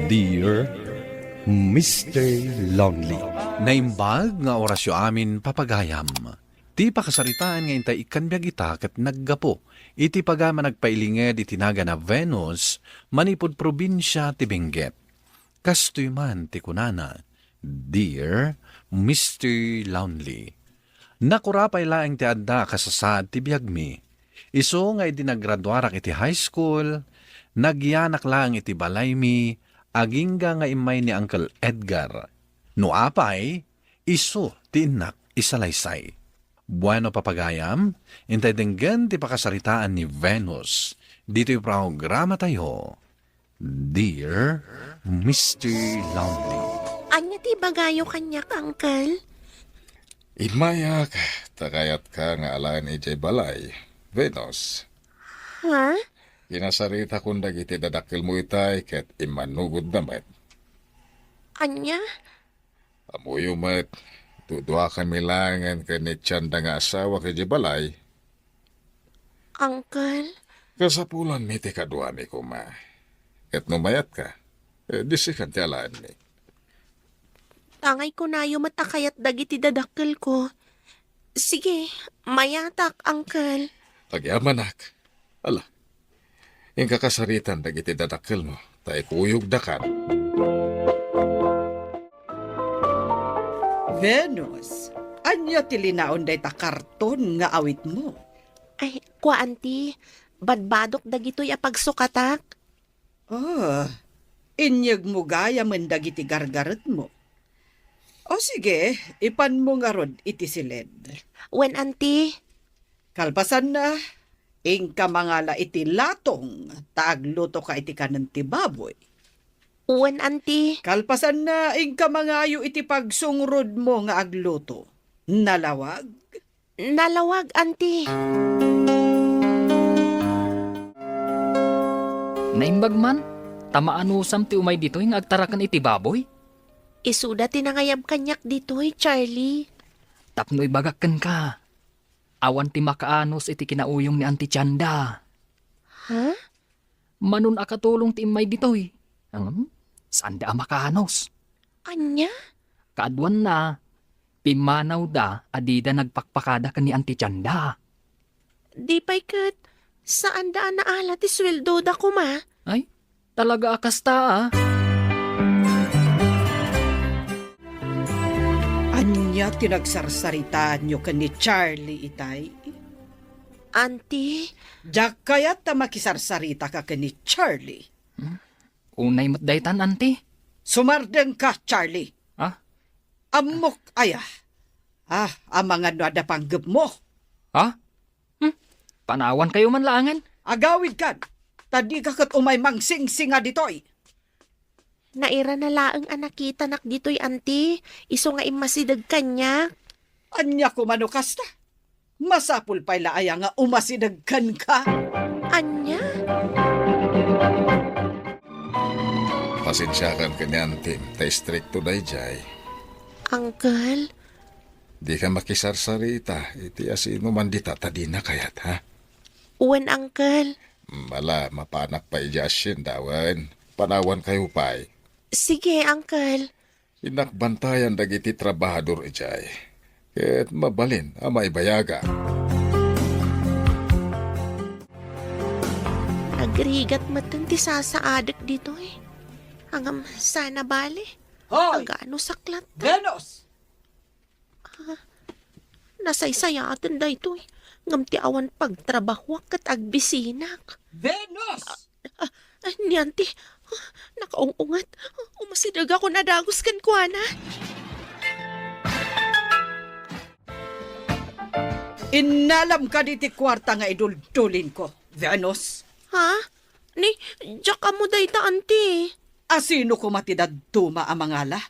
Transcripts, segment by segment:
Dear Mr. Lonely. Naimbag nga orasyo amin papagayam. Ti pakasaritaan nga intay ikanbyag ita kat naggapo. Iti pagama nagpailinged itinaga na Venus, manipod probinsya ti Benguet. Kastoy man ti kunana, Dear Mr. Lonely. Nakurapay laeng ti adda kasasaad ti biyagmi. Iso nga iti naggraduarak iti high school, nagyanak lang iti balay mi, agingga nga imay ni Uncle Edgar. No apay, iso ti inak isalaysay. Bueno papagayam, intay denggan ti pakasaritaan ni Venus. Dito yung programa tayo, Dear Mr. Lonely. Anya ti bagayo kanyak, Uncle? Imayak, takayat ka nga alaan ijay balay, Venus. Ha? Kinasarita kung dagiti dadakil mo itay ket imanugod naman. Anya? Amuyo mat, tudwa kami langan ka ni Tiyanda nga asawa kay balay. Uncle? Kasapulan mi ti kadwa mi kuma. Ket numayat ka, disikan ti alaan mi. Tangay ko na yung matakayat dagiti dadakkel ko. Sige, mayatak, Uncle. Tagyamanak. Ala, yung kakasaritan dagiti dadakil mo, tay kuyog dakan. Venus, anya tilinaon day ta karton nga awit mo. Ay, kwa, auntie. Badbadok dagito'y apagsukatak. Oh, inyag mo gaya man dagiti gargaret mo. O sige, ipan mo nga rod iti silid. When, auntie? Kalpasan na, ingka mangala iti latong, taagluto ka iti kanan ti baboy. When, auntie? Kalpasan na, ingka mangayo iti pagsungrod mo nga agluto. Nalawag? Nalawag, auntie. Naimbag man, tamaan usam ti umay dito yung agtarakan iti baboy. Isuda tinangayab kanyak dito'y, Charlie. Tapno ibagakan ka. Awan ti makaanos iti kinauyong ni Auntie Tiyanda. Ha? Manun akatulong ti imay ditoy. Saan da makaanos? Anya? Kaadwan na, pimanaw da adida nagpakpakada ka ni Auntie Tiyanda. Di pa'y kat, saan daan na ala ti sweldo da ko, ma? Ay, talaga akasta ah. Anya tinagsarsaritaan nyo ka ni Charlie itay? Auntie? Diyak kaya't ta makisarsarita ka ni Charlie. Unay matdaytan, Auntie. Sumardeng ka, Charlie. Ah? Amok aya. Ang mga nadapanggap mo. Ha? Panawan kayo man laangan. Agawid ka. Tadi ka kat umay mangsing-singa ditoy. Naira na laang anakita nak dito'y, auntie. Iso nga imasidag kanya. Anya ko manukasta. Masapul pa'y laaya nga umasidagkan ka. Anya? Pasensyakan ka niyan, Tim. Tay stricto day jay. Uncle? Di ka makisarsarita. Iti asino man di tatadina kayat, ha? Uwan, Uncle. Mala, mapanak pa ijasyin dawan. Panawan kayo pa'y. Sige, Uncle. Inakbantayan dagiti trabahador ijay. Ket mabalin amay bayaga. Agrigat matan ti sasaadak dito eh. Hanggang sana bali. Hoy! Agano saklat. Venus! Nasaysayatan da ito eh. Ngam ti awan pagtrabaho kat agbisinak. Venus! Niyanti, nakaungungat. Umasidag ako na dagos kan kuana. Inalam ka diti kwarta nga idultulin ko, Venus. Ha? Ni, diyak amo day ta, auntie. Asino ko matidad tuma ang mangala?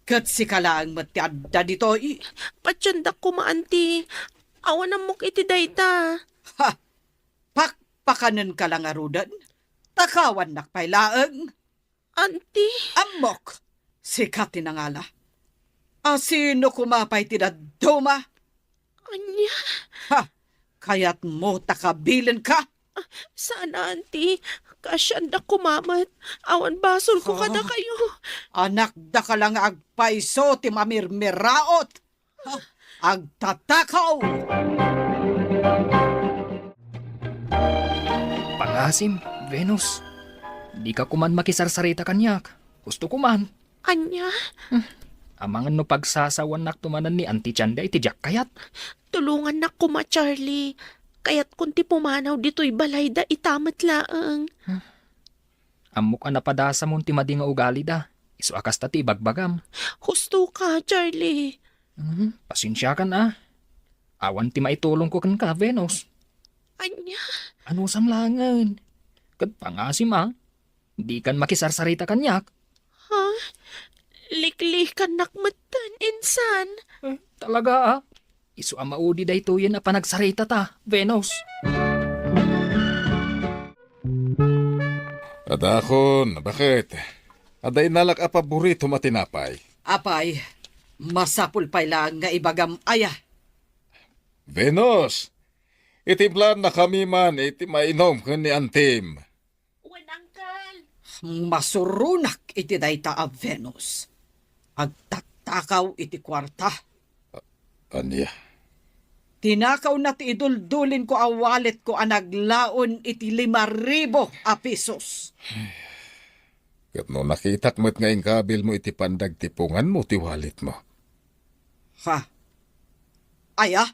Kat si kalaang matiadda ditoy. Patyandak ko ma, auntie. Awan amok iti day ta. Ha! Pakpakanan ka lang arudan. Takawan nakpailaang. Auntie? Amok! Sikat tinangala. Asino kumapay tidad tuma? Anya? Ha! Kaya't mo takabilin ka? Sana, auntie. Kasyan da kumamat. Awan basol ko kada kayo. Anak da ka lang agpaiso ti mamirmiraot. Ha, agtatakaw. Pangasim, Venus. Di ka kuman makisarsarita kanyak. Gusto kuman. Anya, Amangan no pagsasawan nak tumanan ni Auntie Chanda iti jak kayat. tulungan na kuma Charlie. Kaya't kunti pumanaw dito'y balay da itamat laang. Amok na padasa mo ti madi nga ugali da. Isu akas tati bagbagam. Husto ka, Charlie. Pasensya ka na. Awan ti maitulong ko kan ka, Venus. Anya, Ano samlangan? Kat pangasim Di kan makisarsarita kanyak. ha? Liklik ka nakmatan, insan. Talaga Isu amaudi da ito yan na panagsarita ta, Venus. Adakon, bakit? Aday nalak a paborito matinapay. Apay, masapul pay lang nga ibagam aya. Venus, itimplan na kami man, iti mainom kan ni Antim. Wen, Uncle. Masurunak iti dayta a Venus. Agtatakaw iti kwarta. Anya, Tinakaw na ti iduldulin ko a wallet ko a naglaon iti 5,000 a pesos. kat no nakitak mo't ngayong kabil mo iti pandag tipungan mo ti walit mo. Ha? Aya?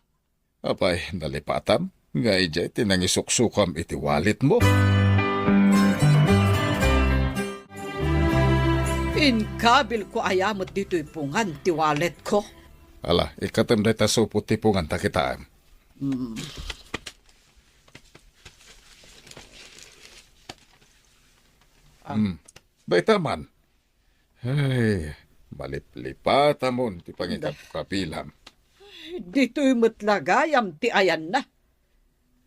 Apay, nalipatam, nga ijay tinangisuksukam iti walit mo. Inkabil ko ayamot dito'y pungan ti wallet ko. Ala, ikatam day tasupot tipungan takitaan. Dayta man. Ay, maliplipata mo ti pangikapilam. Dito'y matlagayam ti ayan na.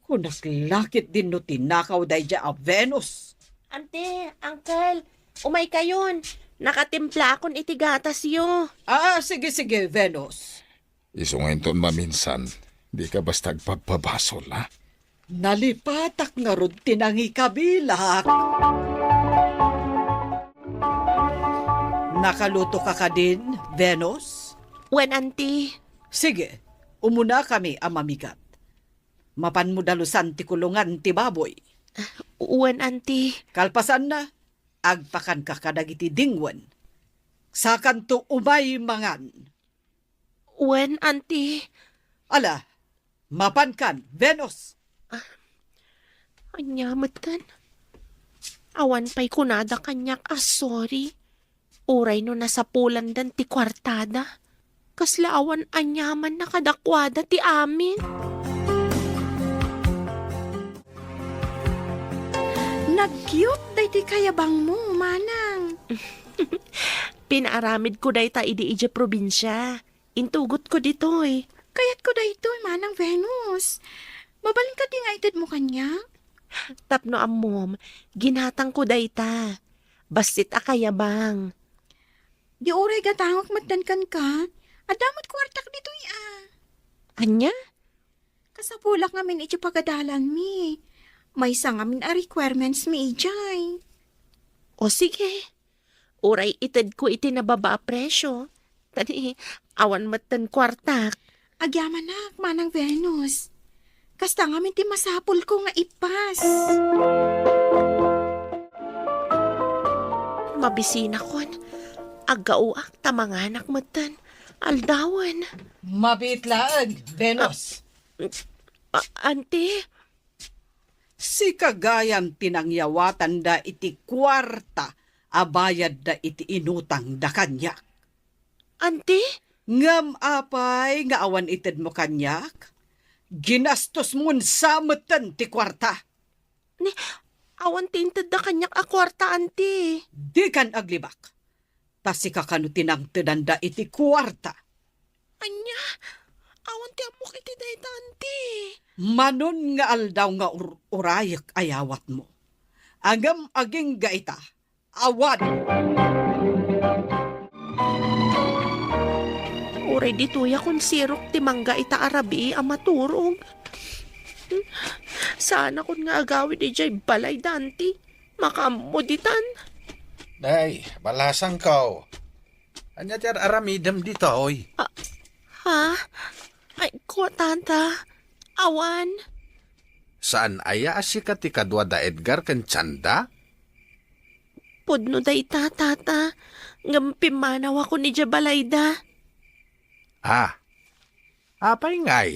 Kunas lakit din no tinakaw day dya a Venus. Ante, Uncle, umay kayon. Nakatimpla akon iti gatas yo. Sige, Venus. Isungayin ton maminsan, di ka basta agpapabasol, ha? Nalipatak nga rod tinangi kabilak. Nakaluto ka din, Venus? Wen, Auntie. Sige, umuna kami ang mamigat. Mapan mo dalusan ti kulungan ti baboy. Wen, Auntie. Kalpasan na, agpakan ka kadagiti dingwan. Sakan to umay mangan. Wen, Auntie. Ala, mapan kan, Venus. Anyamat kan. Awan pa'y kunada kanyak sorry. Uray no nasapulan dan ti kwartada. Kasla awan anyaman na kadakwada ti amin. Nag-cute day ti kayabang mo, manang. Pinaaramid ko day ta idi ija probinsya. Intugot ko ditoy. Kayat ko day ito, manang Venus. Mabalin ka di nga itid mo kanya? Tapno mom, ginatang ko day ta. Basit akayabang. Di oray gatangok matdankan ka. Adamot kwartak dito Anya? Kasapulak ngamin iti pagadalan mi. May isa ngamin a requirements mi ijay. O sige. Uray itid ko iti nababa a presyo. Tani, awan matan kwartak. Agyaman nak, manang Venus. Kasta ngamin ti masapul ko nga ipas. Mabisina kon. Agauak tamanganak matan. Aldawan. Mabitlaag, Venus. Ante, Si kagayam tinangyawatan da iti kwarta, abayad da iti inutang da kanyak. ante, Ngam apay nga awan ited mo kanyak, ginastos mun samutan ti kwarta. awan tinted da kanyak a kwarta, ante. Di kan aglibak. Tasi kakano tinangtedan da iti kwarta. Anya, awan ti amok iti dayta, ante. Manon nga aldaw nga urayak ayawat mo. Agam aging gaita, awan. Uray dituya kun sirok ti mangga ita arabi a maturog. Sana kun nga agawid ijay balay danti. Makamuditan. Day, balasang ko. Anya tiyar aramidam dito, oy. Ha? Ay ko, tata. Awan. Saan aya si katikadwa da Edgar kan Chanda? Pudno da ita, tata. Ngampimanaw ako ni Jabalayda. Apay ngay.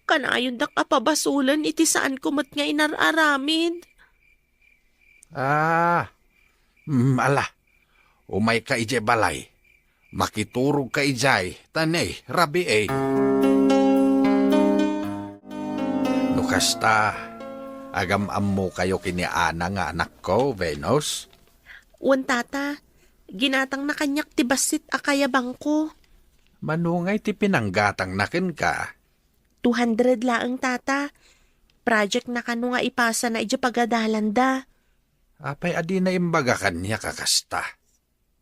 Kanayon da kapabasulan iti saan kumot nga inararamid. Ala. Umay ka ije balay. Makiturog ka ijay. Tanay, rabi eh. Nukasta, agam-am mo kayo kiniana nga anak ko, Venus. Wan, tata. Ginatang na kanyak ti basit akayabang ko. Manungay ti pinanggatang nakin ka. 200 laang, tata. Project na kano nga ipasa na ije pagadalanda. Apay adi na imbaga kanya kakasta.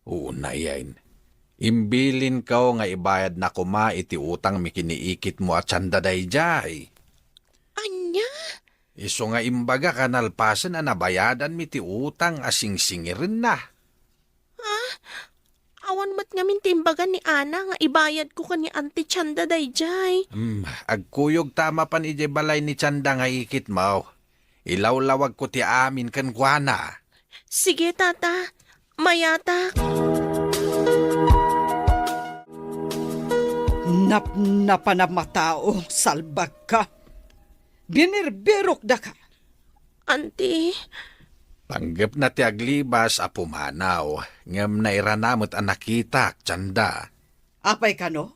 Una yan. Imbilin ka nga ibayad na kuma iti utang mikiniikit mo at sandaday jay. Anya? Iso nga imbaga kanalpasan na nabayadan mi ti utang asing singirin na. Awan mat ngamin timbagan ni Ana nga ibayad ko kani Auntie Chanda dayjay. Agkuyog tama pan ije balay ni Chanda nga ikit mo. Ilawlawag ko ti amin kan kuana. Sige, tata. Mayatak. Napanamatao, salbag ka. Binirbirok da ka. Auntie, Panggap na ti aglibas a pumanaw. Ngam na iranamot ang nakita, Chanda. Apay ka no?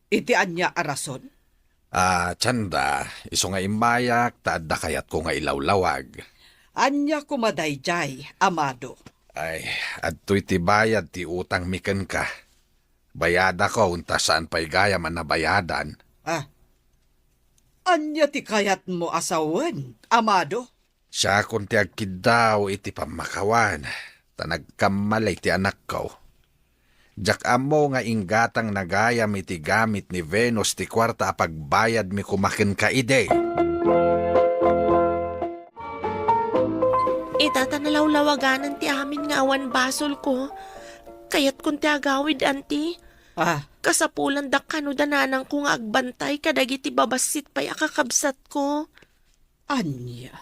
Iti anya arason? Chanda, iso nga imbayak, taadda kayat ko nga ilawlawag. Anya kumadayjay, amado. Ay, adto'y ti bayad ti utang miken ka. Bayada ko unta saan pa'y gaya man na bayadan. Anya ti kayat mo asawan, amado? Siya kung ti agkid daw iti pamakawan, tanagkamalay ti anak ko. Jak amo nga inggatang nagayam iti gamit ni Venus ti kwarta pagbayad mi kumakin ka ide. itata nalawlawaganan ti amin nga awan basol ko. Kayat kung ti agawid, Auntie. Kasapulan da kano dananang ko nga agbantay kadagiti babasit pa'y akakabsat ko. Anya,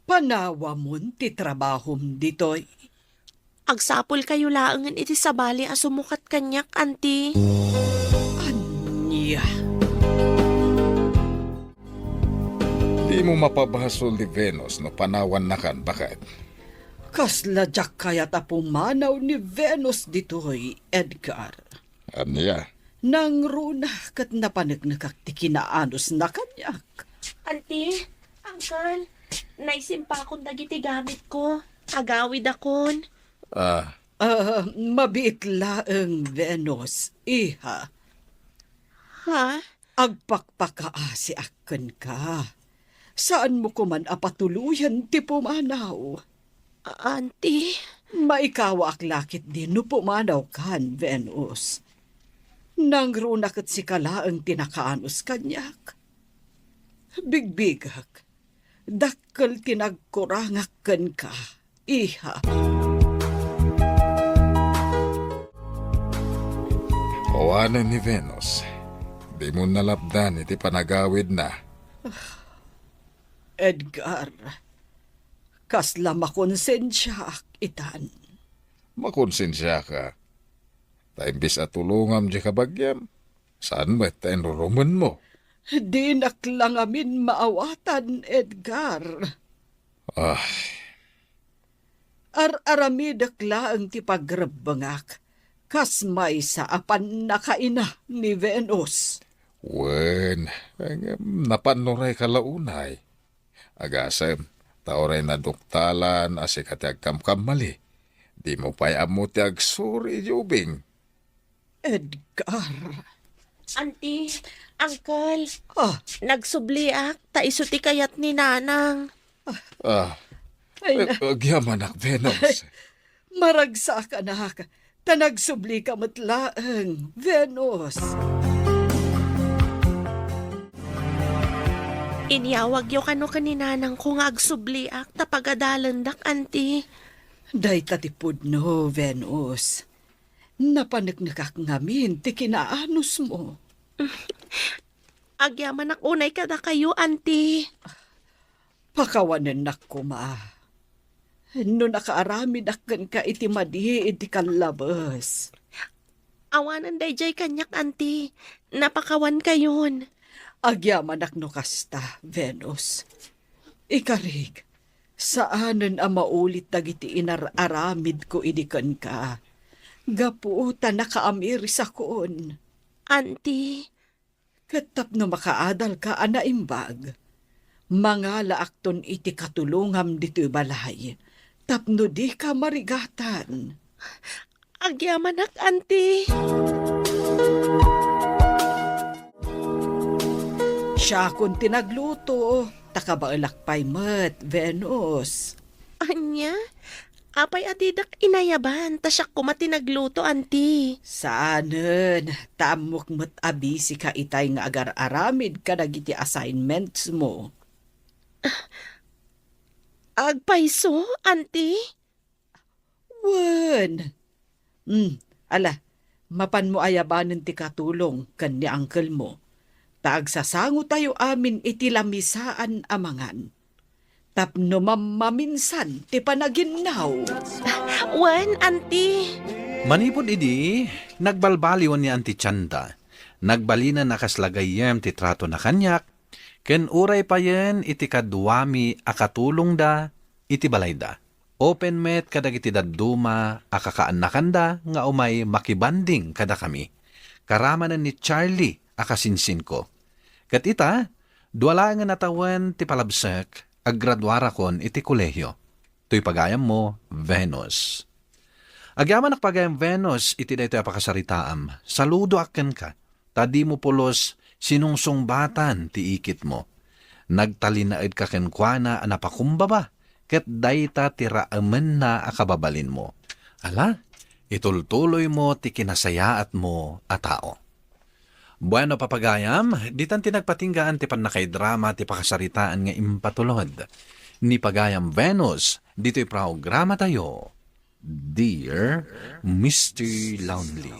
panawa mon ti trabahom ditoy. Agsapol kayo laangan iti sabali a sumukat kanyak, Auntie. Anya. Di mo mapabahasol ni Venus no panawan na kan bakit? Kasla jak kayat a pumanaw ni Venus ditoy, Edgar. Anya? Nang runa kat napanagnakak ti kinaanos na kanyak. Auntie, Uncle, naisimpa akong dagiti gamit ko. Agawid akon. Mabitla ang Venus, iha. Ha? Agpakpakaasi akan ka. Saan mo kuman apatuluyan ti pumanaw? Auntie? Maikawa aklakit din no pumanaw kan, Venus. Nang runakat si kala ang tinakaanos kanyak. Bigbigak, dakkel tinagkurangak kan ka, iha. Kawanan ni Venus. Di mo nalapdan iti panagawid na. Edgar, kasla makonsensya itan. Makonsensya ka. Taimbis at tulungam di kabagyam. Saan ba tayo nuruman mo? Di naklang amin maawatan, Edgar. Ar-aramidak laang ti pagrabangak. Kas may sa apan nakaina ni Venus. Wen, napanuray kalaunay. Agasem, taoray na duktalan asikati agkamkamali. Di mo pa'y amuti agsuri, Jubing. Edgar. Auntie, Uncle, nagsubliak, taisuti kayat ni Nanang. Agyaman ak, Venus. Maragsa ka na, tanagsubli ka matlaang, Venus. Inyawag yo kano kaninanang ko nga agsubliak tapagadalandak, anti. Day tatipod no, Venus. Napanagnagak ngamin, ti kinaanos mo. Agyaman ak unay kada kayo, anti. Pakawanan nak ko, ma. No nakaaramid akkan ka iti madi iti kalabas. Awanan dayjay kanyak, anti. Napakawan kayon. Agyaman ak no kasta, Venus. Ikarig, saanan ang maulit dagiti inararamid ko idikan ka. Gapuuta nakaamir sa koon. Anti, Katap no makaadal ka anaimbag. Mga laakton iti katulungam dito balay. Tapno di ka marigatan. agyaman ak, anti. Siya kung tinagluto, takabailakpay met, Venus. Anya? Apay atidak inayaban, tasyak ko matinagluto, anti. Saanen, tamok met abisi ka itay nga agar-aramid ka nagiti assignments mo. Agpaiso, anti? Wen. Ala, mapan mo ayabanen ti katulong kan ni uncle mo. Tagsasango tayo amin iti lamisaan amangan. Tapno mamaminsan ti panaginaw. Wen, anti. Manipod idi, nagbalbaliwan ni Auntie Chanda. Nagbalina na kaslagayem ti trato na kanyak, ken uray pa yen iti kadwami akatulong da, iti balay da. Open met kadag iti dadduma akakaanakan da nga umay makibanding kada kami. Karamanan ni Charlie akasinsin ko. Kat ita, duwala nga natawan ti palabsek, aggraduara kon iti kolehyo. To'y pagayam mo, Venus. Agyaman ak pagayam Venus, iti dayto apakasaritaam. Saludo aken ka. Tadi mo pulos sinungsungbatan ti ikit mo. Nagtalinaid ka kenkwana anapakumbaba. Ket dayta ti raamen na akababalin mo. Ala, itultuloy mo ti kinasayaat mo a tao. Bueno, papagayam, ditan tinagpatinggaan ti panakay-drama ti pakasaritaan nga impatulod. Ni Pagayam Venus, dito'y programa tayo. Dear Mr. Lonely.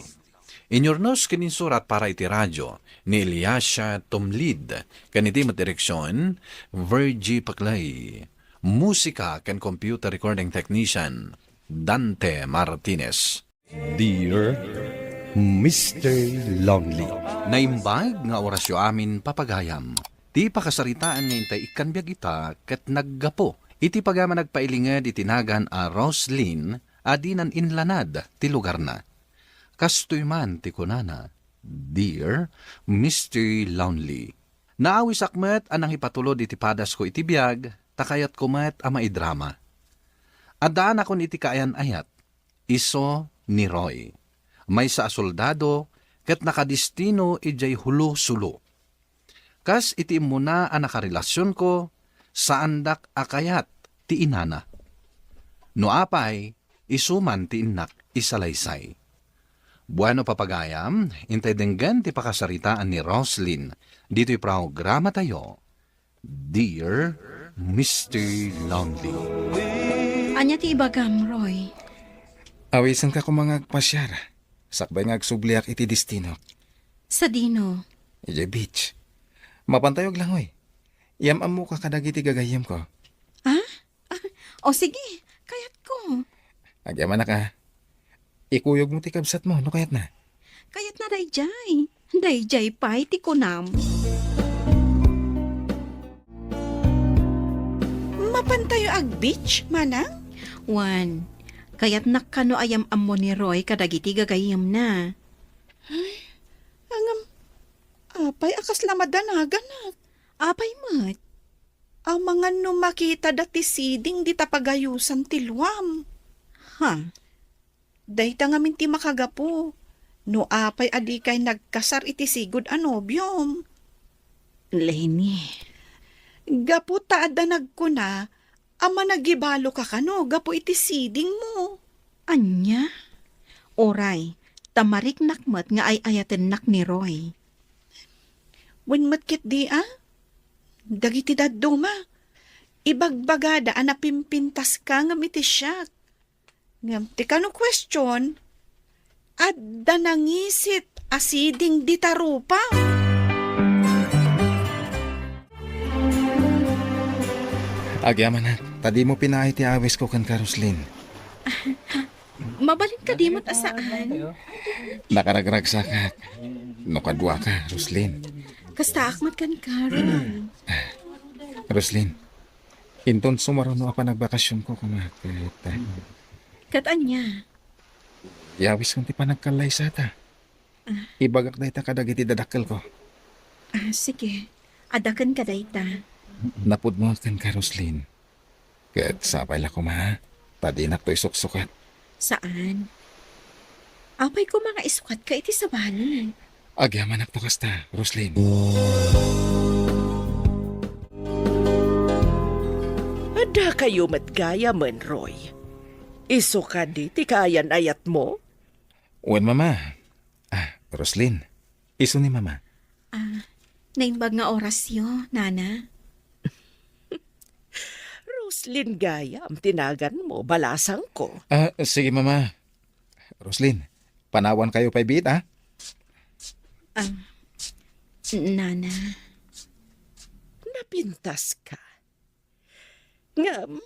Inyornos kininsurat para iti radyo ni Eliasha Tumlid, kaniti direksyon, Virgie Paclay. Musika ken computer recording technician, Dante Martinez. Dear Mr. Lonely. Naimbag nga orasyo amin papagayam. Ti pakasaritaan nga intay ikanbiag ita ket naggapo. Iti pagama nagpailinged itinagan a Roslyn adinan inlanad ti lugar na. Kastoy man ti kunana, Dear Mr. Lonely. Naawis akmet anang ipatulod iti padas ko iti biag, takayat kumet ama idrama. Adaan akon iti kaayan ayat, iso ni Roy. May sa soldado, ket nakadistino ijay hulo-sulo. Kas iti muna ang nakarelasyon ko, saandak akayat ti inana. No apay, isuman ti inak isalaysay. Bueno papagayam, intay denggan ti pakasaritaan ni Roslyn, dito'y programa tayo. Dear Mr. Lonely. Anya ti ibagam, Roy? Awisan ka kumangagpasyar. Sakbay nga agsubliak iti destino. Sa dino. Ije beach. Mapantayog lang, oy. Yamam mo ka kadag iti gagayam ko. O sige, kayat ko. Agyaman na ka. Ikuyog mo ti kabsat mo, no kayat na. Kayat na dayjay. Dayjay pa iti kunam. Mapantayo ag beach, manang? Wan. Kayat nakano ayam ammo ni Roy kadagiti gagayam na. Angam, apay akas lamadanagan na. Apay mat. Ang mga numakita dati siding di tapagayusan tilwam. Ha? Dayta nga minti makagapo. No apay adi kay nagkasar iti sigod anobyom. Lenny. Gapo taada nagkuna, ama nagibalo ka kano, gapo iti siding mo. Anya? Oray, tamarik nakmat nga ay ayaten nak ni Roy. When matkit di Dagiti daduma. Ibagbagada anapimpintas ka ngam iti siyak. Ngam ti kano question, adda nangisit asiding ditarupa. Agyaman na, tadi mo pinaay ti awis ko kan ka, Roslyn. Mabalin ka di mo't asaan. Nakaragragsakat. No kadwa ka, Roslyn. Kasta akmat kan karon. Roslyn, inton sumaruno pa nagbakasyon ko kumakit. Katanya. Yawis kong ti panagkalay sa ta. Ibagak na ita kadagiti dadakkel ko. Sige. Adakan ka dayta. Napud mo kan ka, Roslyn. Kat sabay la ko ma. Tadinak to'y suksukat. Saan? Apay ko mga isukat ka iti sa bali. Agyaman to kasta, Roslyn. Ada kayo matgaya man, Roy. Iso ka di, ti kayan ayat mo? Uwan, mama. Roslyn. Iso ni mama. Naimbag nga orasyo, nana. Roslyn Gayam, tinagan mo, balasang ko. Sige, mama. Roslyn, panawan kayo pa'y bit, ha? Nana. Napintas ka. Ngam,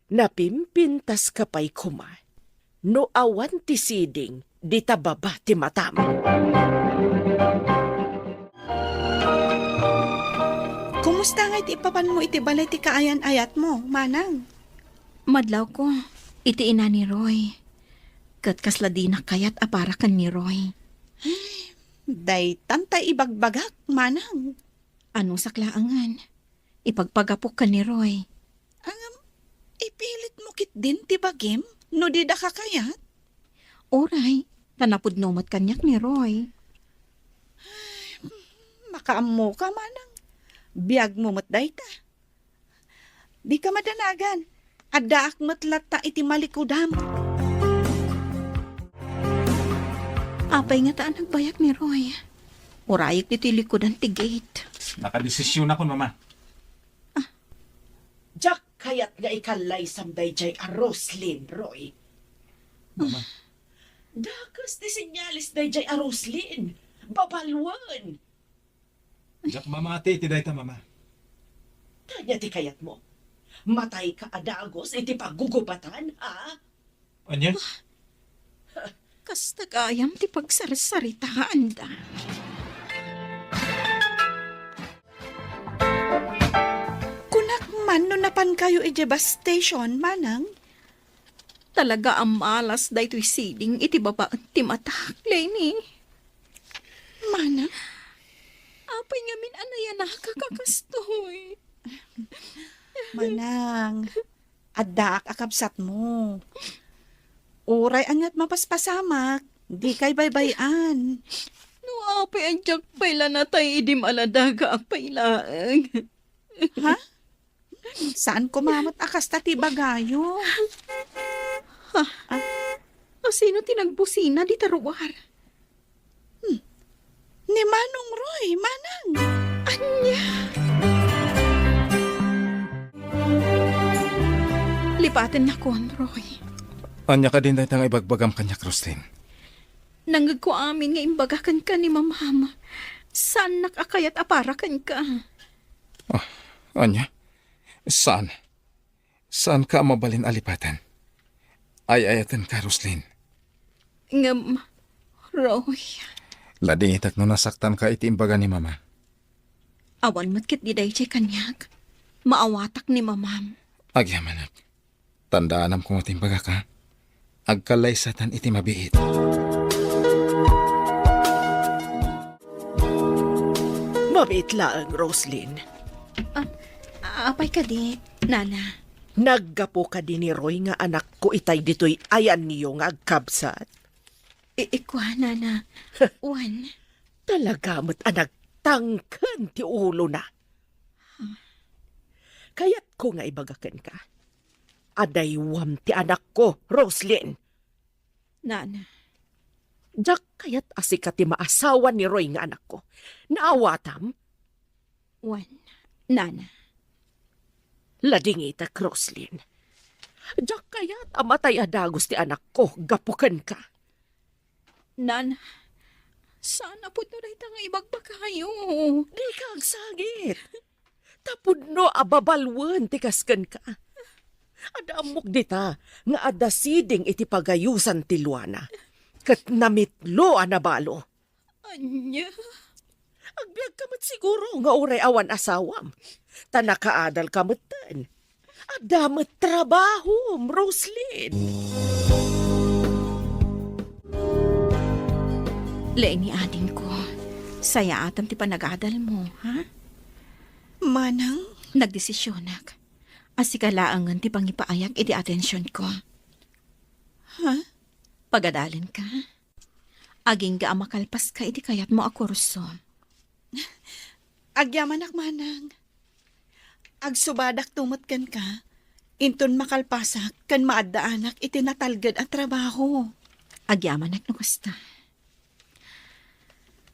napimpintas ka pa'y kuma. No awan ti siding, di tababa ti matam. Kumusta nga iti ipapan mo iti balay ti kaayan ayat mo, manang? Madlaw ko, iti ina ni Roy. Kat kasla di na kayat apara kan ni Roy. Day tantay ibagbagak, manang. Anong saklaangan? Ipagpagapok ka ni Roy. Ipilit mo kit din ti bagim, no di da kakayat. Oray, tanapod nomat kanyak ni Roy. Makaammo ka, manang. Biyag mo matday ta. Di ka madanagan. Adaak matlat ta iti malikudam. Apay nga taan nagbayak ni Roy. Orayik diti likodan ti gate. Nakadesisyon ako, mama. Jack kayat nga ikalay samday jay a Roslyn, Roy. Mama. Dakas ti sinyalis day jay a Roslyn. Babalwan. Jak mamati, ti dayta, mama. Tanya ti kayat mo. Matay ka adagos iti paggugubatan, ha? Anya? Kasta kayam ti pagsarsaritaan da. Kunak man no napan kayo iti bus station, manang. Talaga ang malas daytoy siding iti babaan ti matak, Lenny. Manang? Apay nga min anaya nakakakastoy. Manang. Adaak akabsat mo. Uray angat mapaspasamak. Di kay baybayan. No apay ang jak payla na tayo idim aladaga ang paylaang. Ha? Saan kumamat akas tati bagayo? Sino tinagbusina di taruwar? Ni Manong Roy, manang. Lipatin na ko, Roy. Anya ka din dayta nga ibagbagam kanyak, Roslyn. Nanggag ko amin nga imbagakan ka ni mamama. Saan nakakayat aparakan ka? Anya? Saan? Saan ka mabalin alipatan? Ay-ayatan ka, Roslyn. Ngam, Roy. Ladingitak no nasaktan ka iti imbaga ni mama. Awan matkit di day chay kanyak. Maawatak ni mamam. Agyamanap. Tandaanam kung atimbaga ka. Agkalay satan iti mabiit. Mabit lang, Roslyn. Apay ka di, Nana. Naggapo ka din ni Roy nga anak ko itay dito'y ayan niyo nga agkabsat. Ikwa, Nana. Wan. Talaga mo't anak tangkan ti ulo na. Kaya't ko nga ibagakan ka. Adaywam ti anak ko, Roslyn. Nana. Diyak kayat asika ti maasawa ni Roy nga anak ko. Naawatam? Wan. Nana, Ladingita, Croslin. Diyak kaya't amatay adagos ti anak ko, gapukan ka. Nana, sana po na rin nga ibagbag kayo. Di ka agsagit. Tapod no ababalwan ti kasken ka. Adamok dita nga adasiding iti pagayusan ti Luana. Kat namitlo anabalo. Anya? Agbyag kamat siguro nga uray awan asawam. Tanakaadal kamatan. Adamat trabaho, Roslyn. Lain ni ading ko. Saya atam ti panagadal mo, ha? Manang, Nagdesisyonak. Asikalaangan ti pangipaayak iti atensyon ko. ha? Pagadalin ka. Aging ga makalpas ka iti kayat mo ako ruso. Agyamanak manang. Agsubadak tumot kan ka. Inton makalpasak kan maadaanak iti natalgad at trabaho. Agyaman no kasta.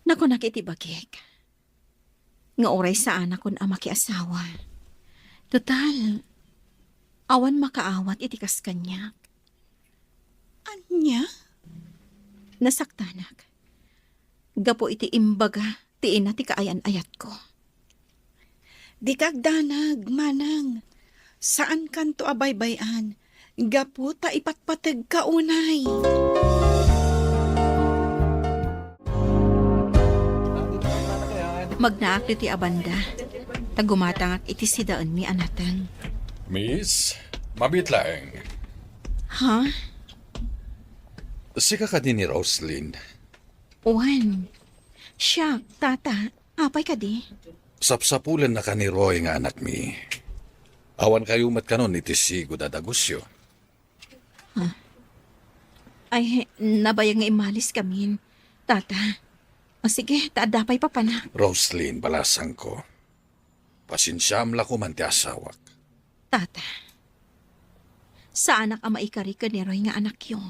Nakunak iti bagik. Nga oray sa anak kon ama ki asawa. Total, awan makaawat iti kas kanyak. Anya? Nasaktanak. Gapo iti imbaga, tiin na ti kaayan-ayat ko. Di kagdanag, manang. Saan kanto abaybayan? Gapu ta ipatpatag ka unay. Magnaak ti abanda. Tagumatangak iti sidaan mi anatang. Miss, mabitlaeng. Ha? Sika ka din ni Roslyn. Uwan. Siya, tata. Apay ka di. Sapsapulan na ka ni Roy nga anak mi. Awan kayo mat kanon iti sigo dadagusyo. Ay, nabayang nga imalis kami. Tata. O sige, taadapay pa na. Roslyn, balasang ko. Pasinsyam la ko man ti asawak. Tata. Sa anak ama ikari ka ni Roy nga anak yo.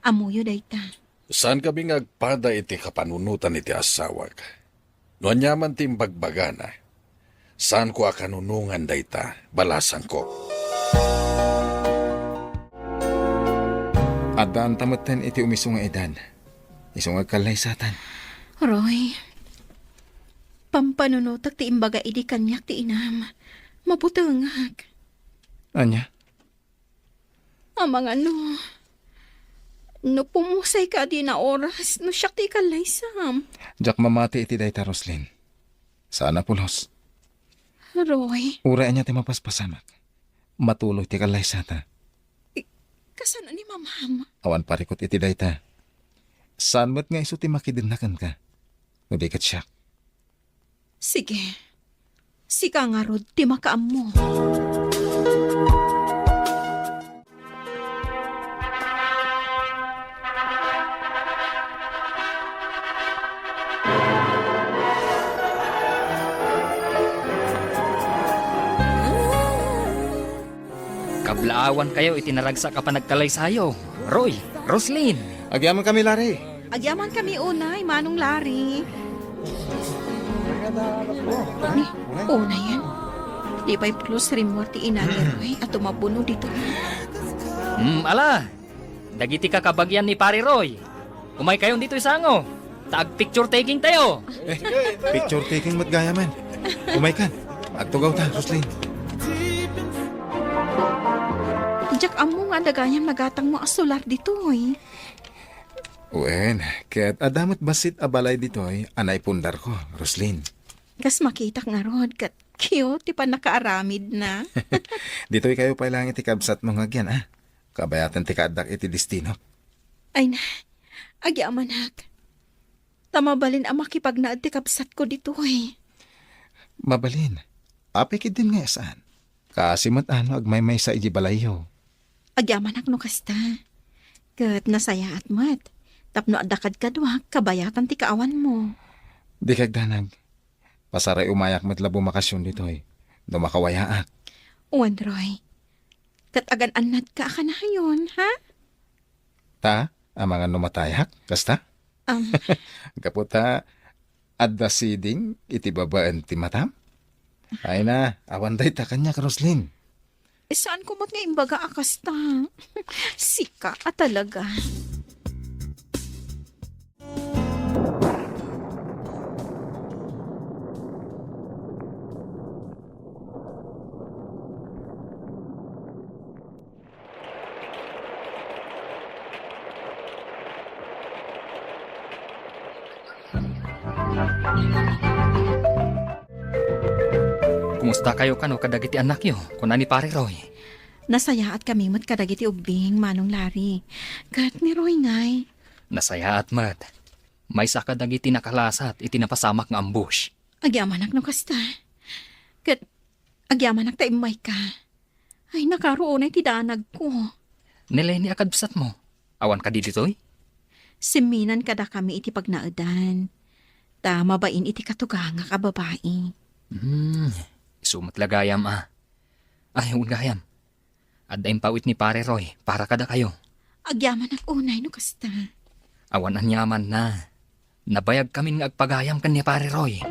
Amuyo dayta. Saan kami ngagpada iti kapanunutan iti asawak? Noan yaman ti imbagbagana. Saan ko akanunungan dayta, balasang ko. Adaan tamatan iti umisong nga edan. Isong agkalay satan. Roy. Pampanunutak ti imbaga idi kanyak ti inam. Maputungag. Anya? Amang ano. No pumusay ka di na oras, no siyak ti kalay sam. Jak mamati iti dayta Roslyn. Sana pulos. Roy, Ura niya ti mapaspasamak. Matuloy ti kalay sata. kasano ni mamam? Awan parikot iti dayta. Saan mo't nga iso ti makidinakan ka? Nudikat siya. Sige. Sika nga rod, ti makaam mo. Kablaawan kayo itinaragsa ka pa nagkalay sayo. Roy, Roslyn. Agyaman kami, Larry. Agyaman kami unay, Manong Lari. Ni, una yan. Di ba'y plus rimor ti inani Roy at tumabuno dito. Ala. Dagiti ka kabagyan ni Pare Roy. Umay kayong dito isango. Taag picture taking tayo. Picture taking mo't gayaman. Umay kan. Agtugaw ta, Roslyn. Diyak amo nga dagayan nagatang mo asular dito eh. Uen, kaya't adamat basit abalay ditoy, anay pundar ko, Roslyn. Kas makita nga rod, kat cute, ti pa nakaaramid na. Ditoy kayo pa lang iti kabsat mong agyan, ah. Kabayatan ti kadak iti destino. Ay na, agyamanak. Tamabalin ang makipagnaad ti kapsat ko dito eh. Mabalin, apikid din nga saan. Kasi mat ano agmay-may sa ijibalayo. Agyamanak no kasta. Kat nasaya at mat. Tapno adakad kadwa, kabayatan ti kaawan mo. Di kagdanag. Pasaray umayak mat labo makasyon ditoy. Dumakawayaak. Uwan, Roy. Kat agan anad ka ka na yun, ha? Ta, ang mga numatayak, kasta? Kaputa, adda siding iti babaan ti matam? Ay na, awan day ta kanya, Roslyn. Saan kumot nga imbaga akas ta? Sika talaga. Kumusta kayo kano kadagiti anak yo? Kuna ni Pare Roy. Nasaya at kami mo't kadagiti ubing, Manong Larry. Kat ni Roy ngay. Nasaya at mat. May sa kadagiti nakalasat iti napasamak nga ambush. Agyamanak no kasta. Kat agyamanak ta imay ka. Ay nakaroon ay tidanag ko. Nileni akadbsat mo. Awan ka di ditoy? Siminan kada kami iti pagnaudan. Ta mabain iti katuganga ka babae. Isumat lagayam Ay, gayam. Adain pawit ni Pare Roy para kada kayo. Agyaman ak unay no kasta. Awan ang yaman na. Nabayag kami nga agpagayam kan ni Pare Roy.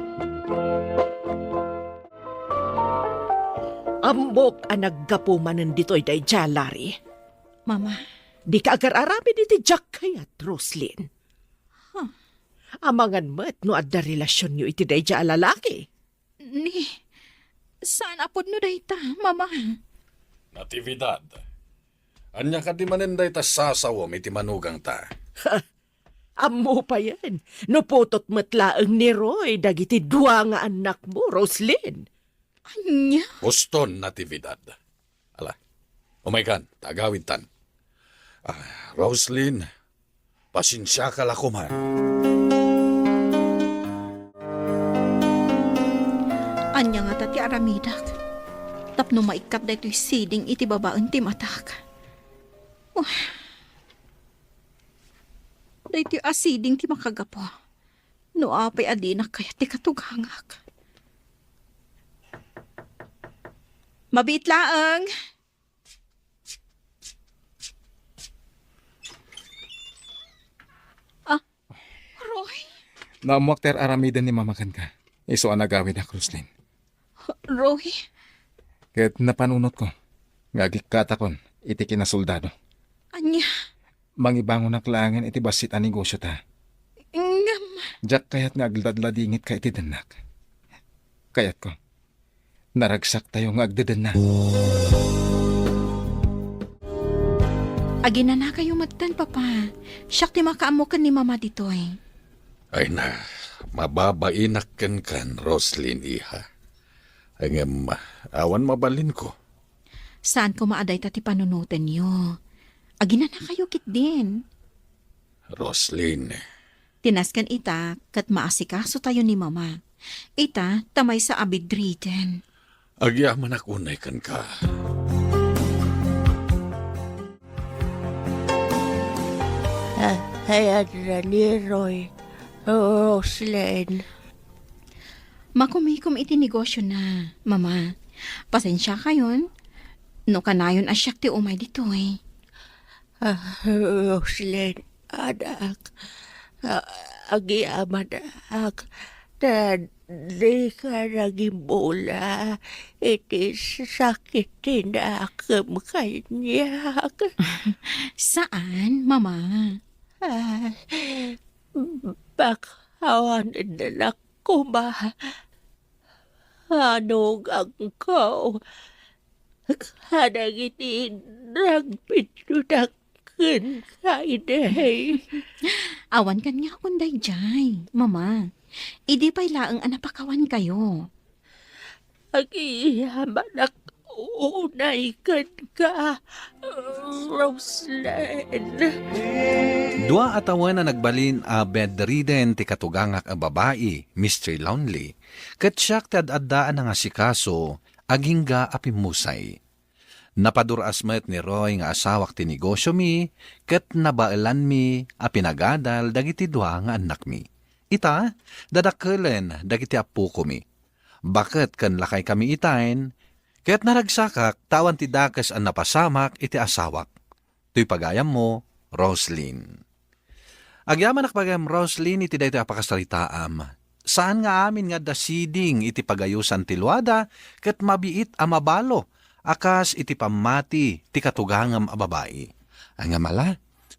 Ambok ang naggapumanan dito'y day Larry. Mama, Di ka agar-arami diti Jack kayat, Roslyn. Amangan mo't no adda relasyon nyo iti day lalaki. ni saan apod no dayta, Mama? Natividad. Anya ka di maninday ta sasawom iti manugang ta. Amo pa yan. Nuputot matlaang ni Roy dagiti dua nga anak mo, Roslyn. Anya? Boston, Natividad. Ala, umaykan, tagawid tan. Roslyn, pasensya ka lakuman. Anya nga tati aramidak. Tapno maikat da ito'y siding iti babaeng timatak. Da ito'y asiding ti makagapo. No apay adinak kaya ti katugangak. Mabit laang. Roy? Naamuak ter aramidan ni mamakan ka. Iso ang nagawid ak, Roslyn. Roy? Kahit napanunot ko, ngagikatakon, iti kinasoldado. Anya? Mangibangon ang klaangin iti basit ang negosyo ta. Ngam. Jack kayat nga agladladingit ka iti danak. Kayat ko, naragsak tayo nga agdadan na. Agina na kayo magtan, Papa. Siyak ti makaamukan ni Mama ditoy. Ay na, mababainak kan, Roslyn, iha. Ay nga, awan mabalin ko. Saan ko maaday ti panunutan niyo? Agina na kayo kit din. Roslyn, Tinaskan ita, kat maasikaso tayo ni Mama. Ita, tamay sa abidriden. agyaman akunay kan ka. Hayad na ni Roy, Roslyn. Makumikom iti negosyo na, Mama. Pasensya kayon. No kanayon asyak ti umay ditoy. Roslyn, anak. Agyaman anak. Di ka naging bola. Iti sakit tinakam kanya. Saan, Mama? Bakawan na ko ba? Anong ang ko? Kanang iti nagpitudakan kaiday. Awan kan nga kunday jay, Mama. Idi pa'y laang anapakawan kayo. Agiyaman ako unay kan ka, Roslyn. Dua atawan na nagbalin a bedridden ti katugangak a babae, Mr. Lonely. Kat siyak ti ad-addaan nga sikaso, agingga apimusay. Napaduras met ni Roy nga asawak ti negosyo mi, kat nabailan mi a pinagadal dagiti dua nga anak mi. Ita, dadakelen dagiti apu ko mi. Bakit kan lakay kami itain, kaya't naragsakak tawan ti dakas ang napasamak iti asawak. Tuy pagayam mo, Roslyn. Agyaman akpagam Roslyn iti dayto apakasaritaam. saan nga amin nga dasiding iti pagayusan ti luada, ket mabiit a mabalo, akas iti pamati ti katugangam a babae. Ang nga mala,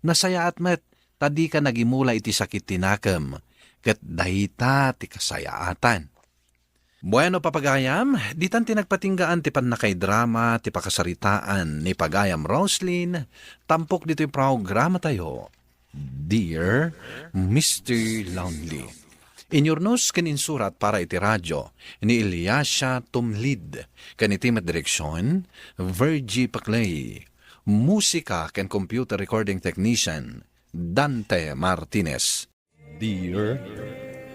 nasaya at met, tadi ka nagimula iti sakit tinakam, ket dahita ti kasayaatan. Bueno papagayam, ditan tinagpatinggaan ti panakay drama, ti pakasaritaan ni Pagayam Roslyn, tampok dito'y programa tayo. Dear Mr. Lonely. Inyurnos ken insurat para iti radyo ni Eliasha Tumlid, ken iti direksyon Virgie Paclay. Musika ken computer recording technician Dante Martinez. Dear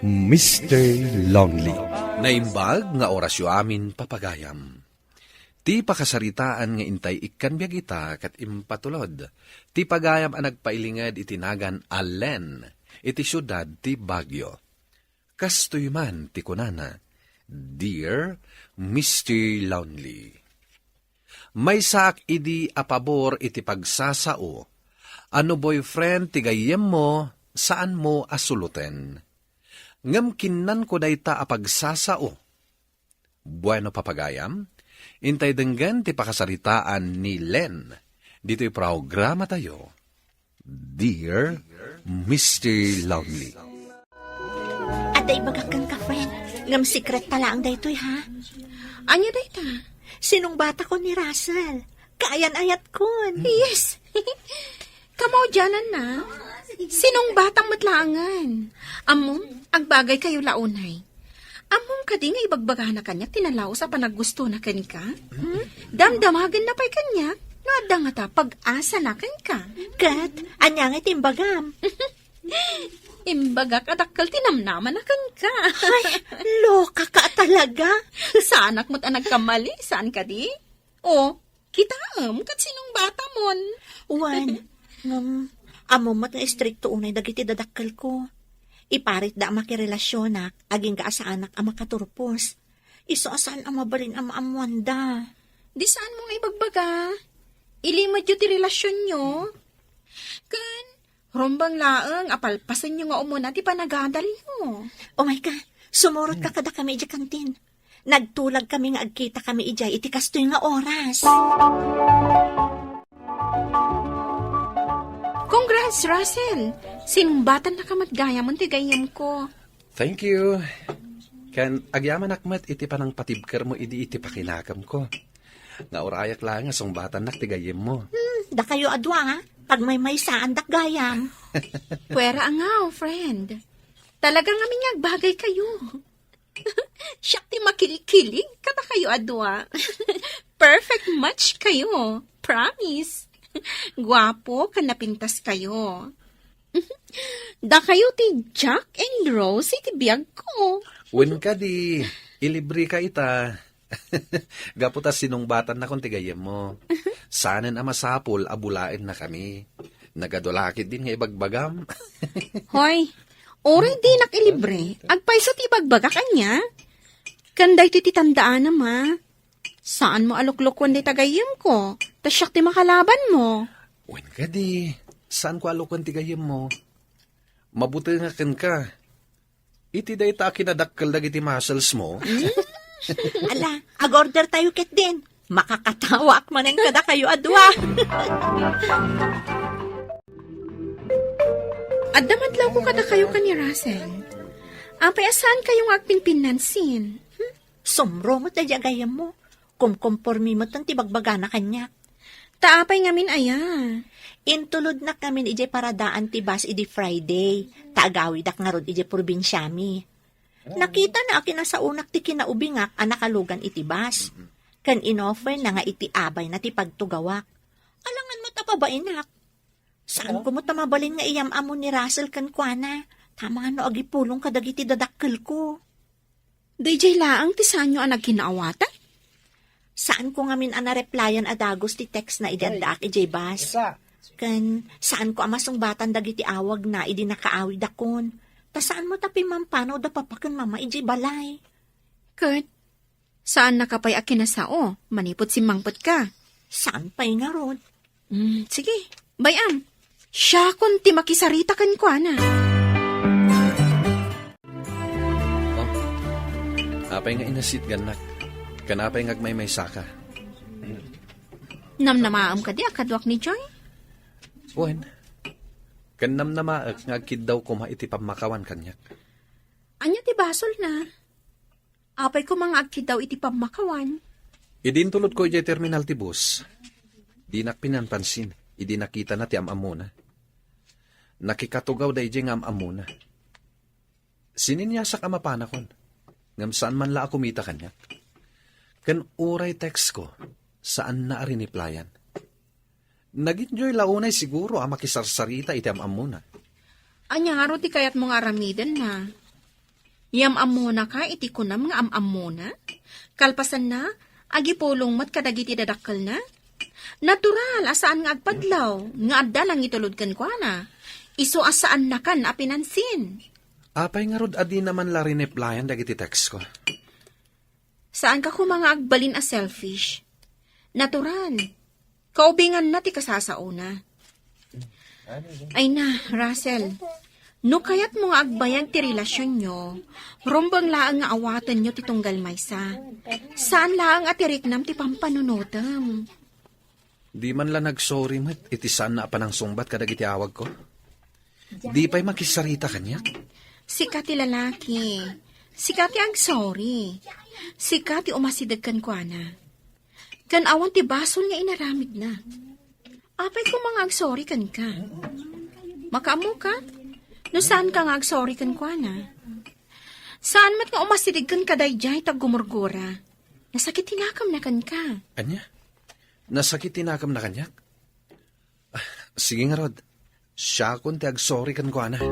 Mr. Lonely. Naimbag nga orasyo amin papagayam. Ti pakasaritaan nga intay ikkanbiag ita kat impatulod. Ti pagayam ang nagpailingad itinagan Allen, iti syudad ti Baguio. Kastoy man ti kunana, Dear Mr. Lonely. May sak idi apabor iti pagsasao. Ano boyfriend ti gayem mo, saan mo asuluten? Ngam kinnan ko dayta a pagsasao. Bueno papagayam, intay denggan ti pakasaritaan ni Len. Dito'y programa tayo. Dear Mr. Lonely. At day bagakan ka, friend. Ngam secret pala ang daytoy, ha? Anya dayta? Sinong bata ko ni Russell? Kaayan-ayat kon. Yes. Kamaw dyanan na. Sinong batang matlaangan? Among, agbagay kayo launay. Among kadi nga ibagbaga na kanya, tinalaw sa panaggusto na kanika. Damdamagan na pa'y kanya, nga nga ta pag-asa na ka. Kat, anya nga timbagam. Imbaga kadakkel tinamnaman na ka. Ay, loka ka talaga. Sa anak mo't ang nagkamali, saan ka di? O, kita kat sinong bata mon? Juan, amo mat nga istrikto unay dagiti dadakkel ko. Iparit da makirelasyon nak, aging ka sa anak ang makaturpos. Iso asan ang mabalin ang maamwanda. Di saan mo nga ibagbaga? Ilimad yu ti relasyon nyo? Kan, rombang laeng, apalpasan nyo nga umuna ti panagadal nyo. Oh my God, sumurot ka kada kami iti kantin. Nagtulag kami nga agkita kami ijay iti kastoy nga oras. Congrats, Russell! Sinumbatan na kamatgaya mo ti gayam ko. Thank you. Kan agyaman akmat iti panang patibker mo iti pakinakam ko. Nga orayak lang nga sungbatan nak ti gayem mo. Da kayo adwa ha? Pag may saan dak gayam. Pwera nga, friend. Talagang aming agbagay kayo. Siyak ti makilig-kilig, kata kayo adwa. Perfect match kayo. Promise. Gwapo, kanapintas kayo. Da kayo ti Jack and Rose iti biyag ko. Wen ka di, ilibre ka ita. Gaputas sinungbatan na kung tigayem mo. Sanan ang masapol, abulain na kami. Nagadulakit din nga ibagbagam. Hoy, oray di nakilibre. Agpayso ti bagbaga kanya. Kanday ti titandaan ma. Saan mo aluklukon di tagayim ko? Tasyak ti makalaban mo. Wen ka di, saan ko alukon tigayem mo? Mabuti nga ken ka. Iti day ta kinadakkel dagiti muscles mo. Ala, ag-order tayo ket din. Makakatawa ak manen kada kayo adwa. Addamadlaw ko kada kayo kani Russell. Apay asan kayong agpinpinansin? Somro mo tayo gayam mo. Kumkompormi mo tan tibagbaga na kanya. Taapay ngamin aya. Intulod na kami ije paradaan ti bus iji Friday. Taagawidak nga rod ije probinsyami. Nakita na akin na sa unak ti kinaubingak ang nakalugan iti bus. Kan inoffer na nga iti abay na ti pagtugawak. Alangan mo tapabainak. Saan ko mo tamabalin nga iyam amo ni Russell kan kuana? Tama nga no agipulong kadagiti dadakkel ko. DJ laang ti saan nyo ang nagkinaawatan? Saan ko ngamin ang nareplyan adagos ti text na idadaak ijay bus? Kan saan ko amasong batan dagiti awag na idi nakaawi dakon? Ta saan mo tapi mampano da papakan mama ijay balay? Kurt, saan nakapay akinasao? Manipot si mangpot ka. Saan pa'y nga rod? Sige, bayam. Siya kun ti makisarita kan kwa na. Apay nga inasit ganak. Kanapay nga may saka. Namnamaam ka di akadwak ni Joy? Wen. Kanam na maak nga kid daw kuma iti pamakawan kanyak. Anya ti basol na. Apay ko mga agkid daw iti pamakawan. Idintulod ko iti terminal ti bus. Di pinanpansin. Idi nakita na ti amamuna. Nakikatugaw da iti nga amamuna. Sininyasak amapanakon. Ngam saan man la kumita kanyak. Kan uray text ko, saan na ariniplayan. Nag-enjoy launay siguro ang makisarsarita iti amamuna. Anya nga ti kayat mong aramiden na. Yam-am muna ka, iti kunam nga am-am muna. Kalpasan na, agipulong mat kadagiti dadakkel na. Natural, asaan nga agpadlaw, nga adda lang itulod kan kwa na. Iso asaan na kan apinansin. Apay nga rod adi naman la riniplayan dagiti text ko. Saan ka ko mga agbalin a selfish? Natural. Kaubingan na ti kasasauna. Ay na, Russell. No kayat mo nga agbayag ti relasyon nyo, rumbang laang nga awatan nyo ti tunggal maysa. Saan laang atiriknam ti pampanunutam? Di man la nagsorry mat, iti saan na panang sungbat kadag iti awag ko. Di pa'y makisarita kanyak. Sika ti lalaki. Sika ti ag sorry. Sika ti umasidag kan kwa na. Kan awan ti basol nga inaramid na. Apay ko mga ag sorry kan ka. Makaamo ka? No saan ka nga ag sorry kan kwa na? Saan mat nga umasidag kan kadayjay tag gumurgura? Nasakit tinakam na kan ka. Anya? Nasakit tinakam na kanyak? Sige nga rod. Siya kun ti ag sorry kan kwa na.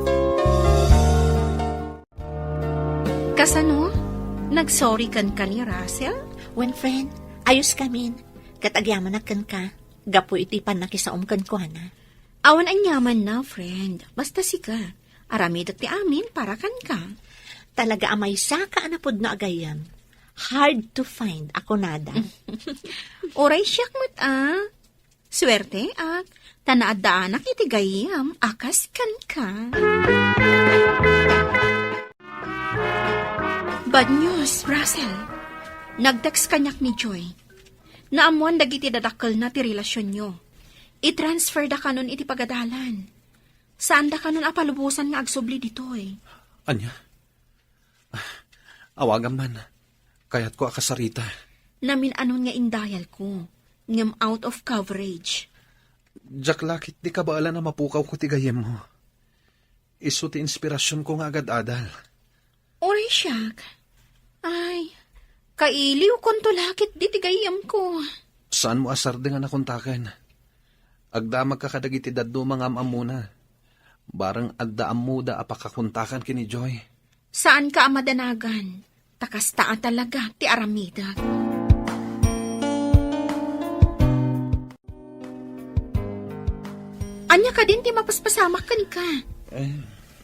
Kasano? Nag-sorry kan ka ni Russell? When friend, ayos kamin. Katagyaman na kan ka. Gapo iti panakisaom kan ko na. Awan ang yaman na, friend. Basta sika. Aramidak ti amin para kan ka. Talaga amay saka anapod na agayam. Hard to find ako nada. Oray siyak mat Swerte tanaadaanak iti gayam. Akas kan ka. Bad news, Russell. Nag-text kanyak ni Joy. Naamuan dagiti dadakkel na ti relasyon nyo. I-transfer da kanon iti pagadalan. Saan da kanon apalubusan nga agsubli ditoy? Anya? Awagan man. Kayat ko akasarita. Namin anon nga indayal ko. Ngam out of coverage. Jack, lakit di ka ba ala na mapukaw ko ti gayem mo? Isu ti inspirasyon ko nga agad-adal. Oray siyak. Ay, kailiw kon to lakit di tigayam ko. Saan mo asar di nga nakuntakan? Agdamag ka kadagiti daddo mga amamuna. Barang adda amuda apakakuntakan kini Joy. Saan ka amadanagan? Takastaan talaga ti aramida. Anya ka din ti mapaspasamak kan ka.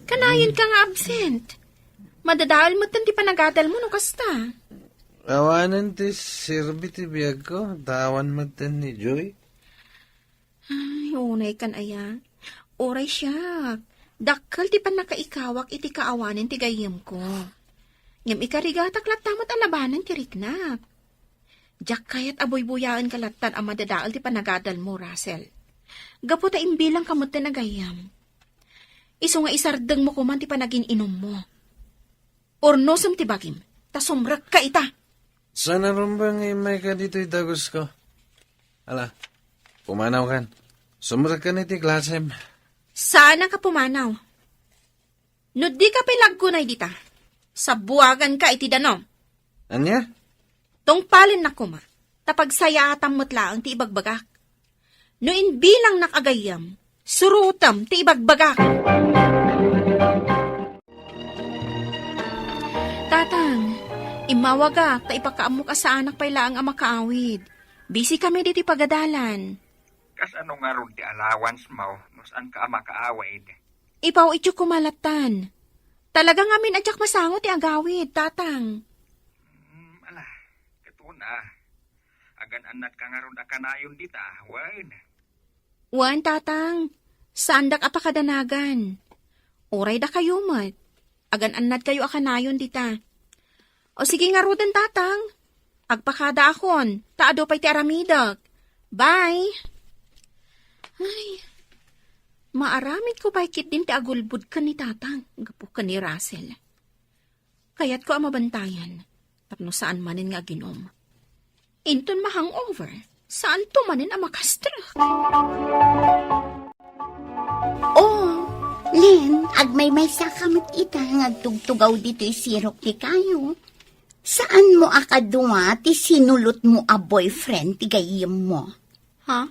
Kanayon ka nga absent. Madadahal mo ti panagadal mo no kasta. Awanan ti sirbi ti biyag ko. Tawan mo ni Joy. Ay, unay kan aya. Oray siya. Dakkel ti panakaikawak iti kaawanin ti gayem ko. Ngam ikarigatak latamat alabanan ti riknak. Jak kayat aboy-buyaan kalatan ang madadaal ti panagadal mo, Russell. Gapo ta imbilang kamot ti nagayam. Iso nga isardeng mo kuman ti panagin inom mo. Ornosam ti bagim, ta sumrak ka ita. Sana rumbang imay ka dito itagos ko. Ala, pumanaw kan. Sumrak ka niti klasem. Sana ka pumanaw. No di ka pilagkunay dita. Sa buwagan ka iti dano. Anya? Tungpalin na kuma. Tapagsayatan mo't laang ti ibagbagak. No inbilang nakagayam, surutam ti ibagbagak. Tatang, imawagak ta ipakaamok sa anak pay laang ang makaawid. Busy kami diti pagadalan. Kas ano nga ron ti allowance mo, no saan ka makaawid? Ipaw ityo kumalatan. Talagang amin adyak masango ti agawid, tatang. Ala, katuna. Agan anat ka nga ron akanayon dita, wan. Wan, tatang. Sandak apakadanagan. Oray da kayo mat. Agan anat kayo akanayon dita. O sige nga roden tatang. Agpakada akon. Taado pa'y ti aramidag. Bye. Ay, maaramid ko pa'y kit din ti agulbud ka ni tatang. Gapo ka ni Russell. Kaya't ko ang mabantayan. Tapno saan manin nga ginom. Inton ma-hangover. Saan to manin ang makastra? Oh, Len, agmay-may sakamit ita ngagtugtugaw dito'y sirok ti kayo. Saan mo akadunga ti sinulot mo a boyfriend ti gayem mo? Ha?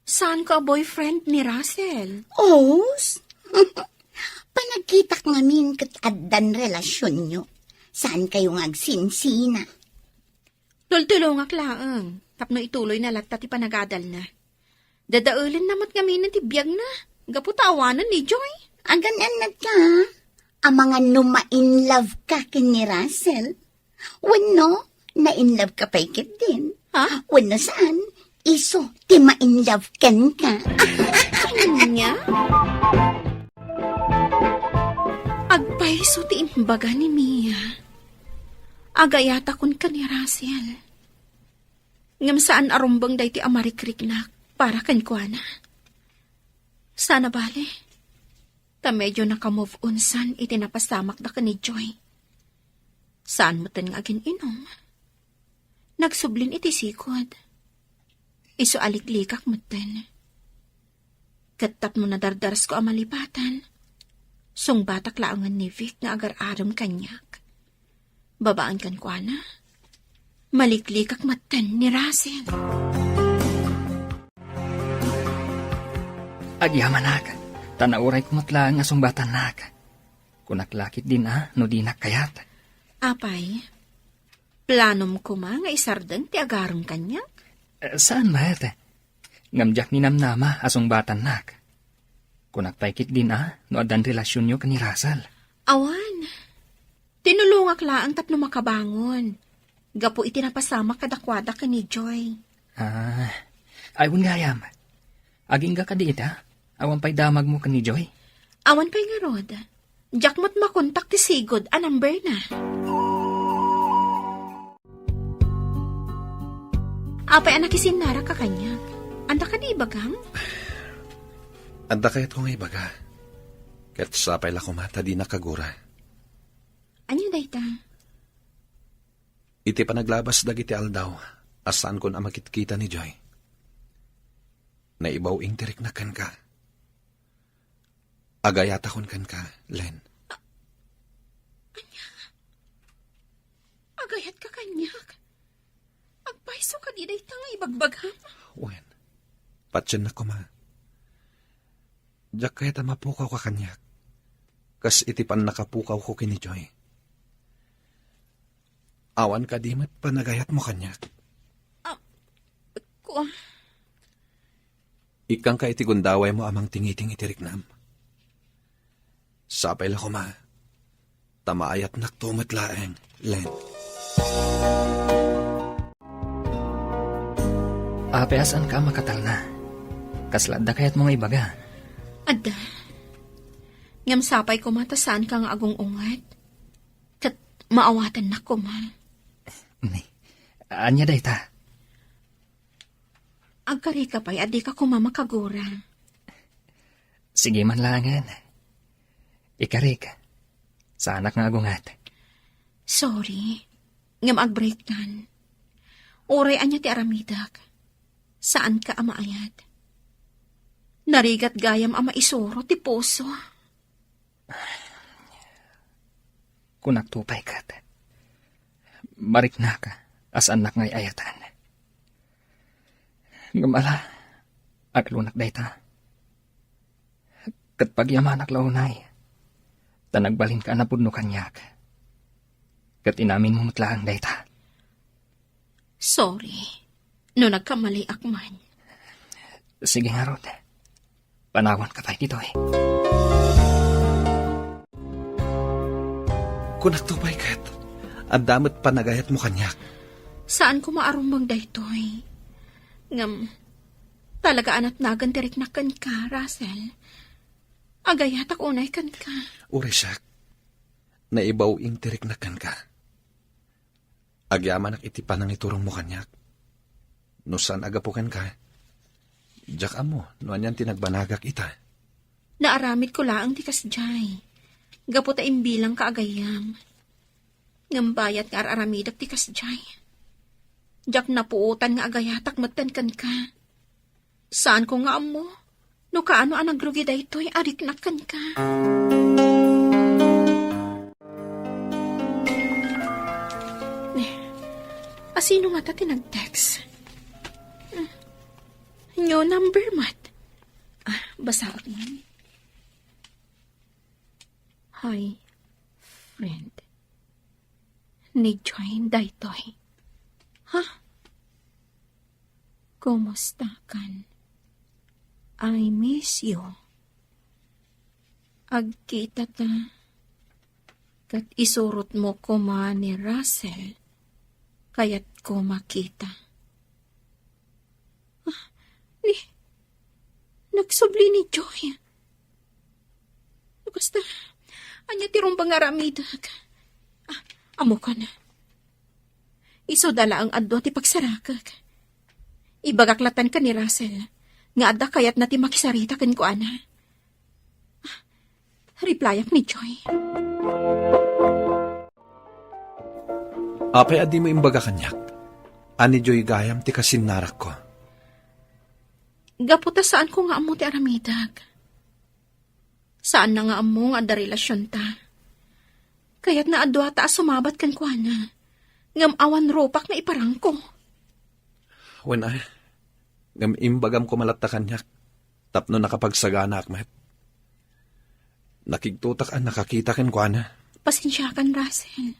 Saan ka boyfriend ni Russell? Oh, panagkitak ngamin kat addan relasyon nyo. Saan kayo ngagsinsina? Tultulongak laang. Tapno ituloy na latta ti panagadal na. Dadaulin namat kami ng tibiyag na. Gaputawanan ni Joy. Agan-anad ka, amangan no ma-in love ka kin ni Russell. Wano, na-in love ka pa ikit din. Ha? Wano saan, iso, ti ma-in love kan ka. Kanya? Agpaiso ti imbaga ni Mia. Agayata kun ka ni Russell. Ngam saan arumbang day ti amarikrik-nak para kan kuana. Sana bale. Ta medyo nakamove on san iti napasamak da ka ni Joy. Saan mo tan nga agin inom? Nagsublin iti sikod. Iso aliklikak mo tan. Katap mo nadardaras ko amalipatan. Sung batak laangan ni Vic nga agar-aram kanyak. Babaan kan kuana. Maliklikak matan ni Russell. Agyamanak, tanauray kumatla nga sumbatan nak. Kunaklakit din no di nakayat. Apay, planom ko nga isardeng ti agarom kanya? Saan maet? Ngamjak ni namnama asong batan nak. Kunakpaikit din no adan relasyon nyo kani Russell. Awan, tinulungak laang tapno makabangon. Gapo iti napasama kadakwada ka ni Joy. Ayun gayam. Aging ka kadita, awan pa'y damag mo ka ni Joy. Awan pa'y nga rod. Diyak mo't makontak ti sigod a number na. Apay anak isinara ka kanya. Anda ka di ibagang? Anda kayat ko nga ibaga. Kat sapay la kumata di nakagura. Anyo dayta? Iti panaglabas dagiti aldaw, asaan kon amakitkita ni Joy. Naibaw ing tirik na kan ka. Agayata kon kan ka, Len. Agayat ka kanyak. Agpaiso ka di dayta nga ibagbagam. Wen, patyan na kuma. Diyak kayat mapukaw ka kanyak. Kas iti pan nakapukaw ko kini Joy. Awan ka di mat panagayat mo kanyak. Ko. Ikang ka iti gundaway mo amang tingiting itiriknam. Sapay la kuma. Tamaayat naktumat laeng, Len. Ape asan ka makatal na? Kasladda kayat mo nga ibaga. Adda. Ngam sapay ko matasaan ka nga agong ungat. Kat maawatan na ko ma. Anya dayta? Agkari ka pa'y adi ka kumamakagura. Sige man langan. Ikari ka. Sa anak nga agungat. Sorry. Ngam agbreak nan. Oray anya ti aramidak. Saan ka amaayat? Narigat gayam ama isuro ti puso. Kunaktupay kat. Barik na ka. As anak ngay ayatan. Gamala, aglunak dayta. Kat pagyamanak launay, tanagbalin ka na pudno kanyak. Kat inamin mo matlaang dayta. Sorry, no nagkamali akman. Sige nga Rod, panawan ka pa dito eh. Kunaktupay kat, ang damot panagayat mo kanyak. Saan ko maarumbang daytoy? Ngam, talaga anat nagan direk na kan ka, Russell. Agayat ako unay kan ka. Urisak, naibaw ing tirik na kan ka. Agyaman iti panang iturong mo kanyak. No saan agapukan ka? Diyak amo, no anyan tinagbanagak ita. Naaramid ko laang ti kasjay. Gapo ta imbilang kaagayam. Ngambayat nga aramidak ti kasjay. Diyak napuutan nga agayatak matan ka. Saan ko nga amo? No kaano ang nagrugi daytoy ariknakan ka. Asino nga ta tinag-text? New number mat. Basa ko man. Hi, friend. Ni-join daytoy. Ha? Kumusta kan? I miss you. Agkita ta. Kat isurot mo ko ni Russell. Kaya't ko makita. Nagsubli ni Joy. Basta, anya tirong pangaramitag. Amo ka na. Iso dala ang addo ti pagsarakag. Ibagaklatan ka ni Russell. Nga adda kayat na ti makisarita kan ko ana. Replyak ni Joy. Apay adi mo imbaga kanyak. Ani Joy gayam ti kasinarak ko. Gaputa saan ko nga amo ti aramidag. Saan na nga amo nga da relasyon ta. Kaya't na adwa ta sumabat kan ko ana. Ngam awan ropak na iparang ko. When I, ngam imbagam ko malatta kanyak. Tapno nakapagsagana akmet. Nakigtutak ang nakakita kan ko ana. Pasensya kan, Russell.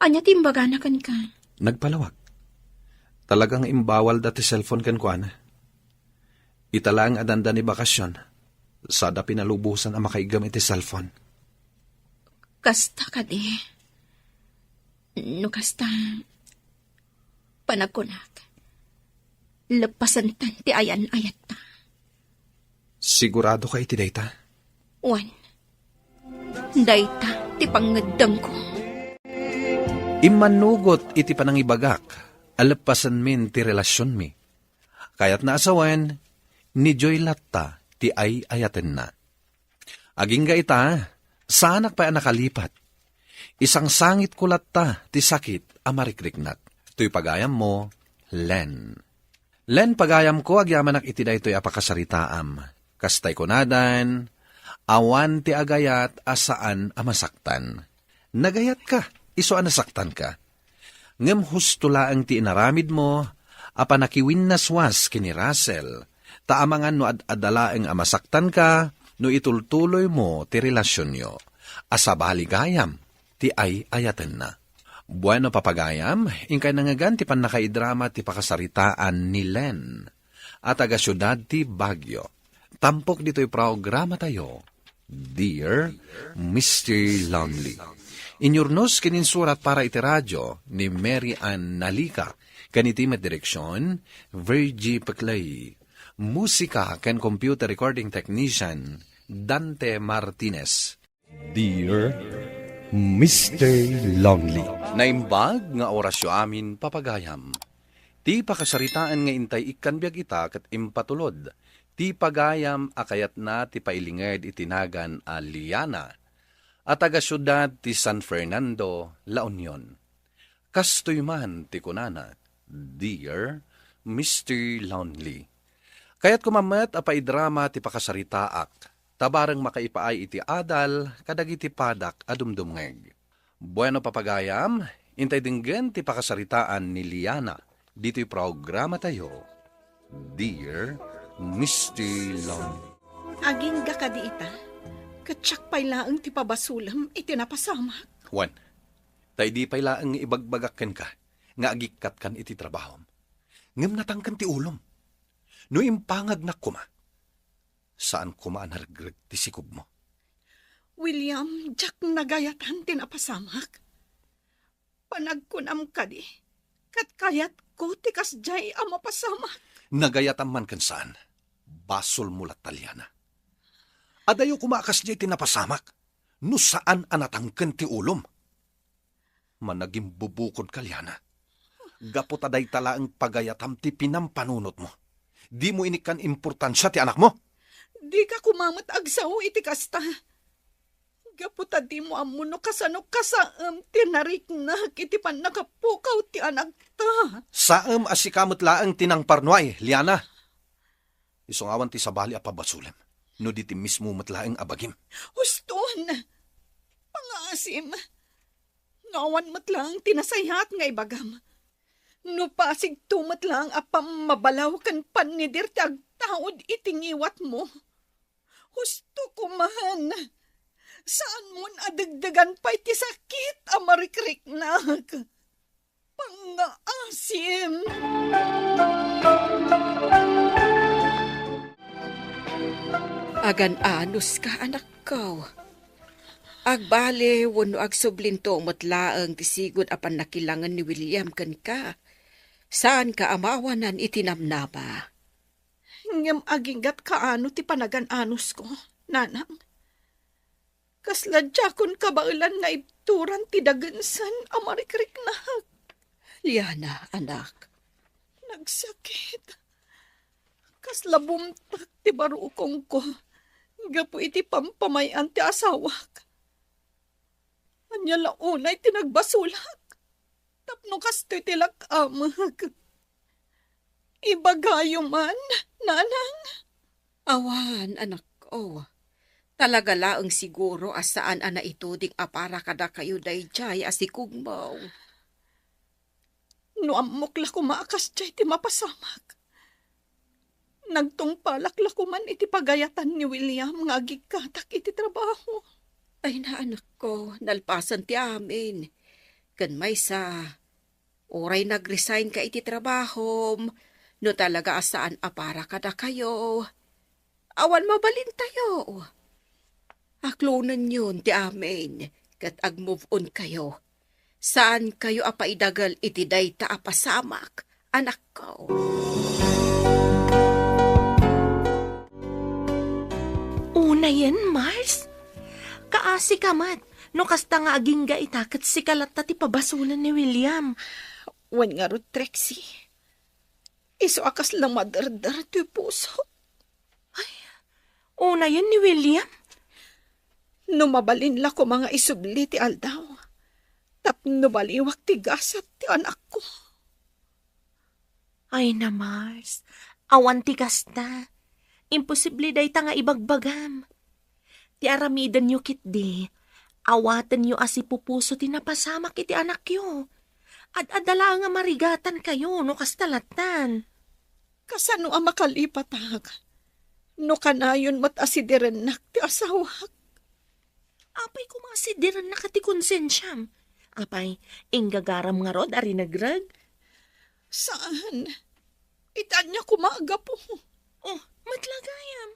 Anya timbaga na kan ka. Nagpalawag. Talagang imbawal dati cellphone kan ko ana. Italang adanda ni bakasyon. Sada pinalubusan ang makaigam iti cellphone. Kasta ka di. No kasta. Panagkunak. Lepasan tan ti ayan-ayat ta. Sigurado ka iti dayta? Wan. Dayta ti pangadam ko. Imanugot iti panangibagak. Alapasan min ti relasyon mi. Kaya't naasawan, ni Joy latta ti ay ayaten na. Aging ga ita, sanak pa nakalipat. Isang sangit ko latta ti sakit amarikrignat. To'y pagayam mo, Len. Len pagayam ko agyamanak iti da ito'y apakasaritaam. Kastay kunadan, awan ti agayat asaan amasaktan. Nagayat ka, iso anasaktan ka. Ngem hustulaang ti inaramid mo, apanakiwin naswas kini Russell, taamangan no adalaeng amasaktan ka, no itultuloy mo ti relasyon nyo. Asabaligayam, ti ay ayaten na. Bueno papagayam, ingkay nangagan ti panakaidrama ti pakasaritaan ni Len, at aga syudad ti Baguio. Tampok dito'y programa tayo, Dear Mr. Longley. Inyurnos kininsurat para iti radyo ni Mary Ann Nalika, kaniti met direksyon, Virgie Paclay. Musika ken computer recording technician, Dante Martinez. Dear Mr. Longley. Naimbag nga orasyo amin papagayam. Ti pakasaritaan nga intay ikanbiag ita kat impatulod. Ti pagayam akayat na ti pailinged itinagan a Liana. At taga-syudad ti San Fernando, La Union. Kastoy man ti kunana, Dear Mr. Longley. Kaya't kumamet apaidrama ti pakasaritaak, tabarang makaipaay iti adal, kadagiti padak adumdumngeg. Bueno papagayam, intay dinggen ti pakasaritaan ni Liana, dito'y programa tayo, Dear Mr. Longley. Aging gakadi ita. Katsak pay laang ti pabasulam iti napasamak. Juan, tay di pay laang ibagbagakken ka, nga agikat kan iti trabaho. Ngem natangkan ti ulom. No impangag na kuma. Saan kuma anargreg ti sikub mo? William, jak nagayatan ti napasamak. Panagkunam ka di. Kat kayat ko ti kasjay ang mapasamak. Nagayatan man kan saan, basol mulat talyana. Adayo kumakas niya tinapasamak, no saan anatangken ti ulom. managing bubukod ka, Liana. Gaputaday tala ang pagayatam ti pinampanunot mo. Di mo inikan importansya ti anak mo. Di ka kumamat agsaw iti kasta. Gaputa di mo amuno kasano kasaam tinarik na iti pan nakapukaw ti anak ta. Saam asikamot laang tinangparnoy, Liana. Isungawan ti sabali a pabasulem. No di ti mismo matlaang abagim. Huston, pangasim. Ngawan matlang tinasayat nga ibagam. No pasig tumat lang apam mabalaw kan panidir ti agtaod itingiwat mo. Husto ko man. Saan mo adagdagan pa iti sakit amarikrik na. Pangaasim. Agan anus ka, anak ko. Agbale, wano agsublinto matlaang tisigod apan nakilangan ni William kan ka. Saan ka amawanan itinamnama? Ngam aginggat kaano ti panagan anus ko, nanang. Kasladjakon kabailan nga ibturan ti dagansan amarikrik na. Liana, anak. Nagsakit. Kaslabumtak ti barukong ko. Gapu iti pampamayan ti asawak. Anya launay tinagbasulak. Tapno kastoy tilak amag. Ibagayo man, nanang. Awan, anak ko. Talaga laang siguro asaan ana ito ding apara kada kayo dayjay asikugmaw. No amok la kumaakas jay ti mapasamak. Nagtungpalak la kuman iti pagayatan ni William nga agikatak iti trabaho. Ay na anak ko, nalpasan ti amin. Kan may sa oray nag-resign ka iti trabaho, no talaga asaan apara kada kayo. Awan mabalin tayo. Aklonan yun ti amin, kat ag-move on kayo. Saan kayo apaidagal iti dayta apasamak, anak ko? Una yan, Mars. Kaasi ka mat. No kasta nga aging ga itakat si kalat ti pabasulan ni William. Wan nga ro, Trixie. Iso akas lang madardar ti puso. Ay, una yan ni William. No mabalin la ko mga isubli ti aldaw. Tapno baliwak ti gasat ti anak ko. Ay na, Mars. Awan ti kasta. Imposible day ta nga ibagbagam. Ti aramidan yu kitdi. Awatan yu asi pupuso ti napasamak iti anak yu. Ad-adala nga marigatan kayo no kastalatan. Kasano ang makalipatag? No kanayon mat asidirenak ti asawak. Apay kumasidiran na kati konsensyam. Apay, inggagaram nga rod ari nagrag. Saan? Itan niya kumaga po. Oh, matlagayam.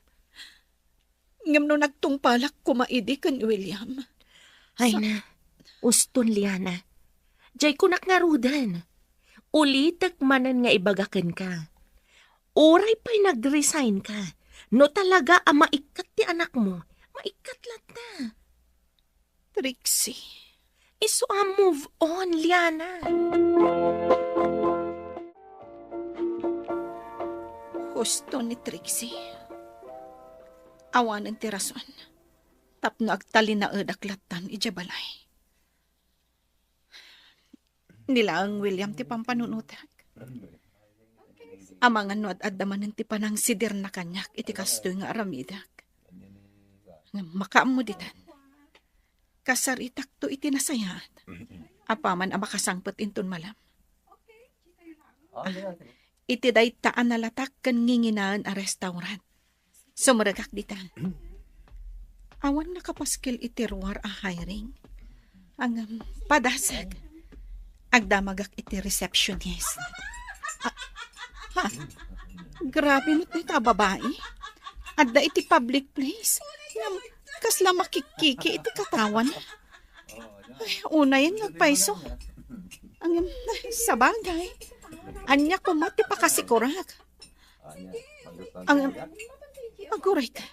Ngam no nagtungpalak kumaidi kan William. Ay na, uston Liana. Diyay kunak nga rudan. Ulitak manan nga ibagakan ka. Oray pa'y nag-resign ka. No talaga ang maikat ti anak mo. Maikat lata. Trixie. Iso move on, Liana. Husto ni Trixie. Awanan ti rason. Tapno agtali na edaklatan ijabalay. Nila ang William ti pampanunutak. Amangan no at adamanan ti panang sidir na kanyak iti kastoy nga aramidak. Makaam mo ditan. Kasaritak to iti nasayaan. Apaman ang makasangpot inton malam. Iti daytaan na latak kan nginginaan a restaurant. Sumaragak ditan. Awan nakapaskil iti ruwar a hiring. Ang padasag. Agdamagak iti receptionist. Grabe no ita babae. Adda iti public place. Kasla makikiki iti katawan. Ay, una yan nagpaiso. Ang sabagay. Anya ko mati pa kasikurak. Ang aguray ka.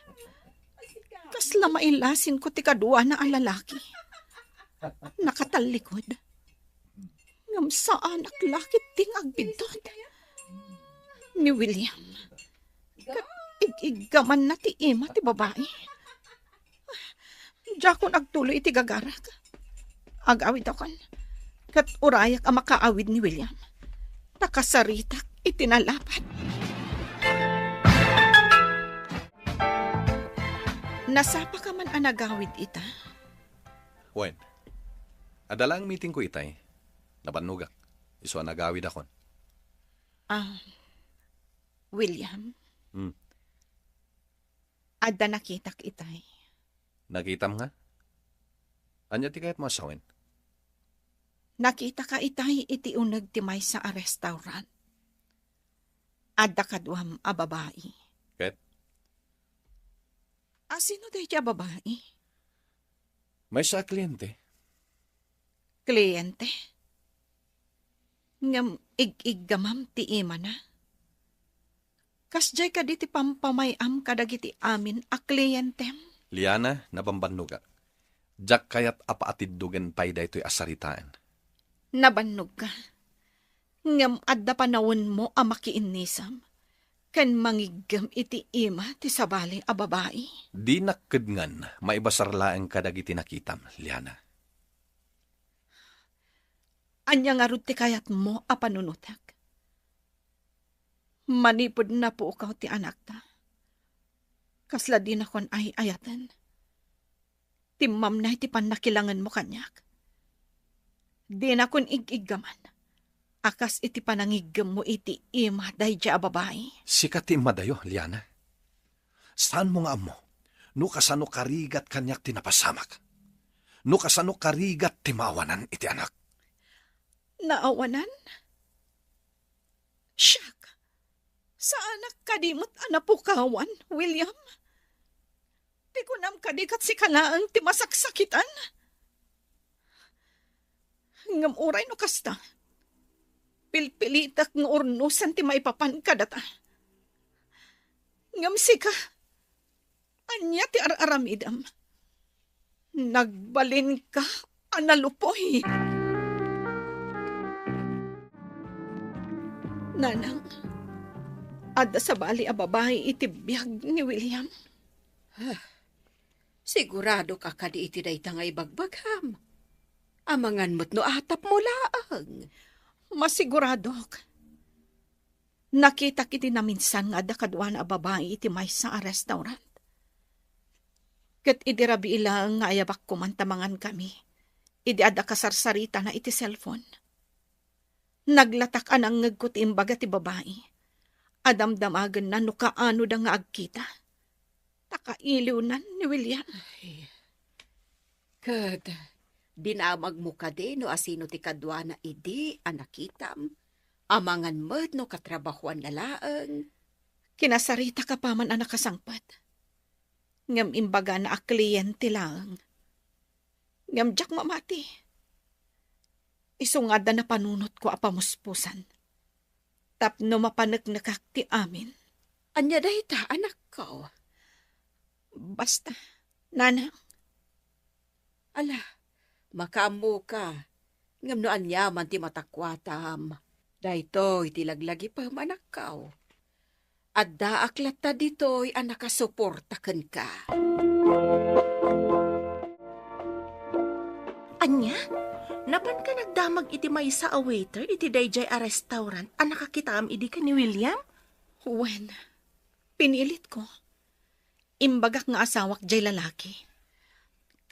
Kasla mailasin ko ti kadua na alalaki. Nakatalikod. Ngam sa anak lakit ting agbidot. Ni William. Kat igaman na ti ima ti babae. Diya ko nagtuloy iti gagarak. Agawid akon. Kat urayak ang makaawid ni William. Takasaritak itinalapat. Nasapa ka man anagawid ita? Wen, adala ang meeting ko itay. Nabanugak. Iso nagawid akon. William? Hmm. Ada nakitak itay. Nakitam nga? Anya ti kayat mo asawen? Nakita ka itay iti unag timay sa restaurant. Ada kadwam a babae. Ket? Sino day siya babae? May sa kliyente. Kliyente? Ngam ig-gamam ti ima na. Kasjay ka di ti pampamayam kadagiti amin a kliyentem. Liana, nabambannuga. Jak kayat apaatiddugan pay daytoy asaritaan. Nabannog ka. Ngam adda panawon mo a makiinisam. Kan mangigam iti ima ti sabali a babae. Di nakkedngan, maibasarlaeng kadagiti nakitam, Liana. Anya nga ti kayat mo a panunutak. Manipod na po ikaw ti anak ta. Kasla din akon ay ayatan. Timam na iti panakilangan mo kanyak. Di na kon igigaman. Akas iti panangigam mo iti ima dahi dya babae. Sikat ti madayo, Liana. Saan mo nga mo? No kasano karigat kanyak tinapasamak. No kasano karigat timawanan iti anak. Naawanan? Siyak. Sa anak kadimot anapukawan, William? Di ko nam kadikat si kalaang timasaksakitan. Ngam uray no kasta. Pilpilitak ng urnusan ti maipapan kadata. Ngam sika. Anya ti araramidam. Nagbalin ka, analupoy. Nanang, adda sa bali a babae iti biyag ni William. Sigurado ka kadi iti day tangay bagbagham. Amangan mo't no atap mo laang. Masigurado ka. Nakita kiti na minsan nga adda kadwan a babae iti may sa restaurant. Ket idirabi ilang nga ayabak kumantamangan kami. Idi adda kasarsarita na iti cellphone. Naglatak anang ngagkot imbaga ti babae. Adamdamagan na no kaano da nga agkita. Takailiw na ni William. Kad, dinamag mo ka din no asino ti kadwa na idi anakitam. Amangan mo't no katrabahuan na laang. Kinasarita ka pa man anak kasangpat. Ngam imbaga na a kliyente lang. Ngam jak mamati. Isungada na panunot ko a pamuspusan. Tapno mapanagnakak ti amin. Anya dahi ta, anak ko. Basta, nanang. Ala, makamu ka. Ngam no anya man ti matakwatam. Daytoy ti laglagi pa manak ko. Adda aklat ta ditoy anak kasuportaken ka. Anya? Napan ka nagdamag iti maysa a waiter iti dayjay a restaurant a nakakitaam idi ka ni William? Wen, pinilit ko. Imbagak nga asawak jay lalaki.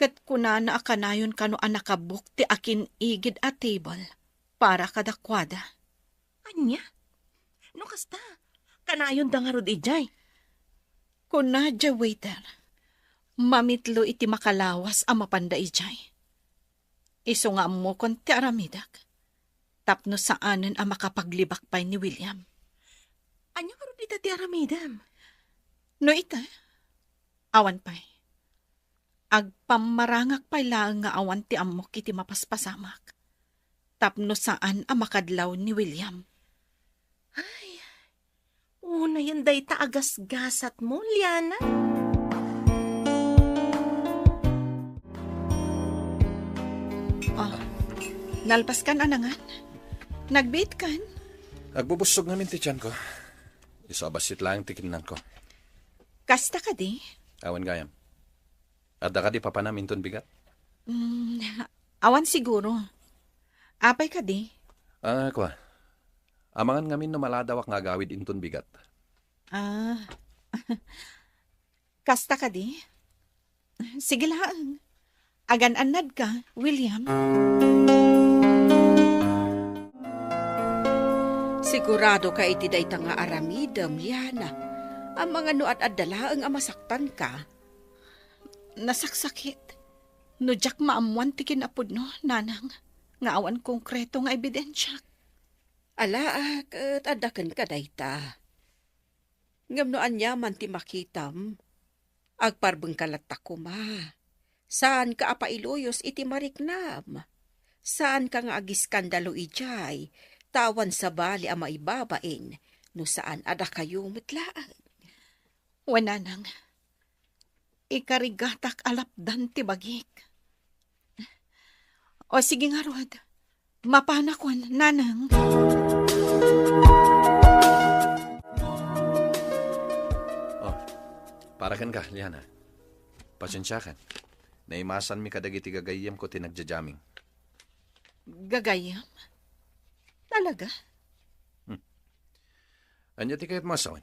Kat kuna na akanayon kano anakabuk ti akin igid a table para kadakwada. Anya? No kasta? Kanayon da nga rod ijay. Kuna jay waiter. Mamitlo iti makalawas a mapanda ijay. Iso nga mo kon ti aramidak. Tapno saanen ang makapaglibak pay ni William. Anya nga rin ti aramidam? No ita, awan pay. Agpamarangak pay lang nga awan ti amok iti mapaspasamak. Tapno saan ang makadlaw ni William. Ay, una yan day taagas-gasat mo, Liana. Nalpas ka na nangan? Nagbit kan? Nagbubusog namin ti tiyan ko. Isabasit lang tikinan ko. Kasta ka di? Awan gayam. Adda ka di papanam inton bigat? Awan siguro. Apay ka di? Kwa. Amangan ngamin no maladawak nga gawid inton bigat. Kasta ka di? Sige lang. Agan-anad ka, William. Sigurado ka iti dayta nga aramidem, Liana. Ang mga nuat at dalaang amasaktan ka. Nasaksakit. No jak maamuan ti kinapod no, nanang. Nga awan konkreto nga ebidensya. Ala, at adakan ka dayta. Ngam no anyaman ti makitam. Agparbeng kalata ko ma. Saan ka apailuyos iti mariknam? Saan ka nga agiskandalo ijay? Tawan sa bali ang maibabain. No saan ada kayo matlaan? Wananang. Ikarigatak alapdan ti bagik. O sige nga Rod. Mapanakon, nanang. Para kan ka, Liana. Pasensya kan. Naimasan mi kadagiti gagayam ko tinagjajaming. Gagayam? Talaga? Anya ti kayat masawan?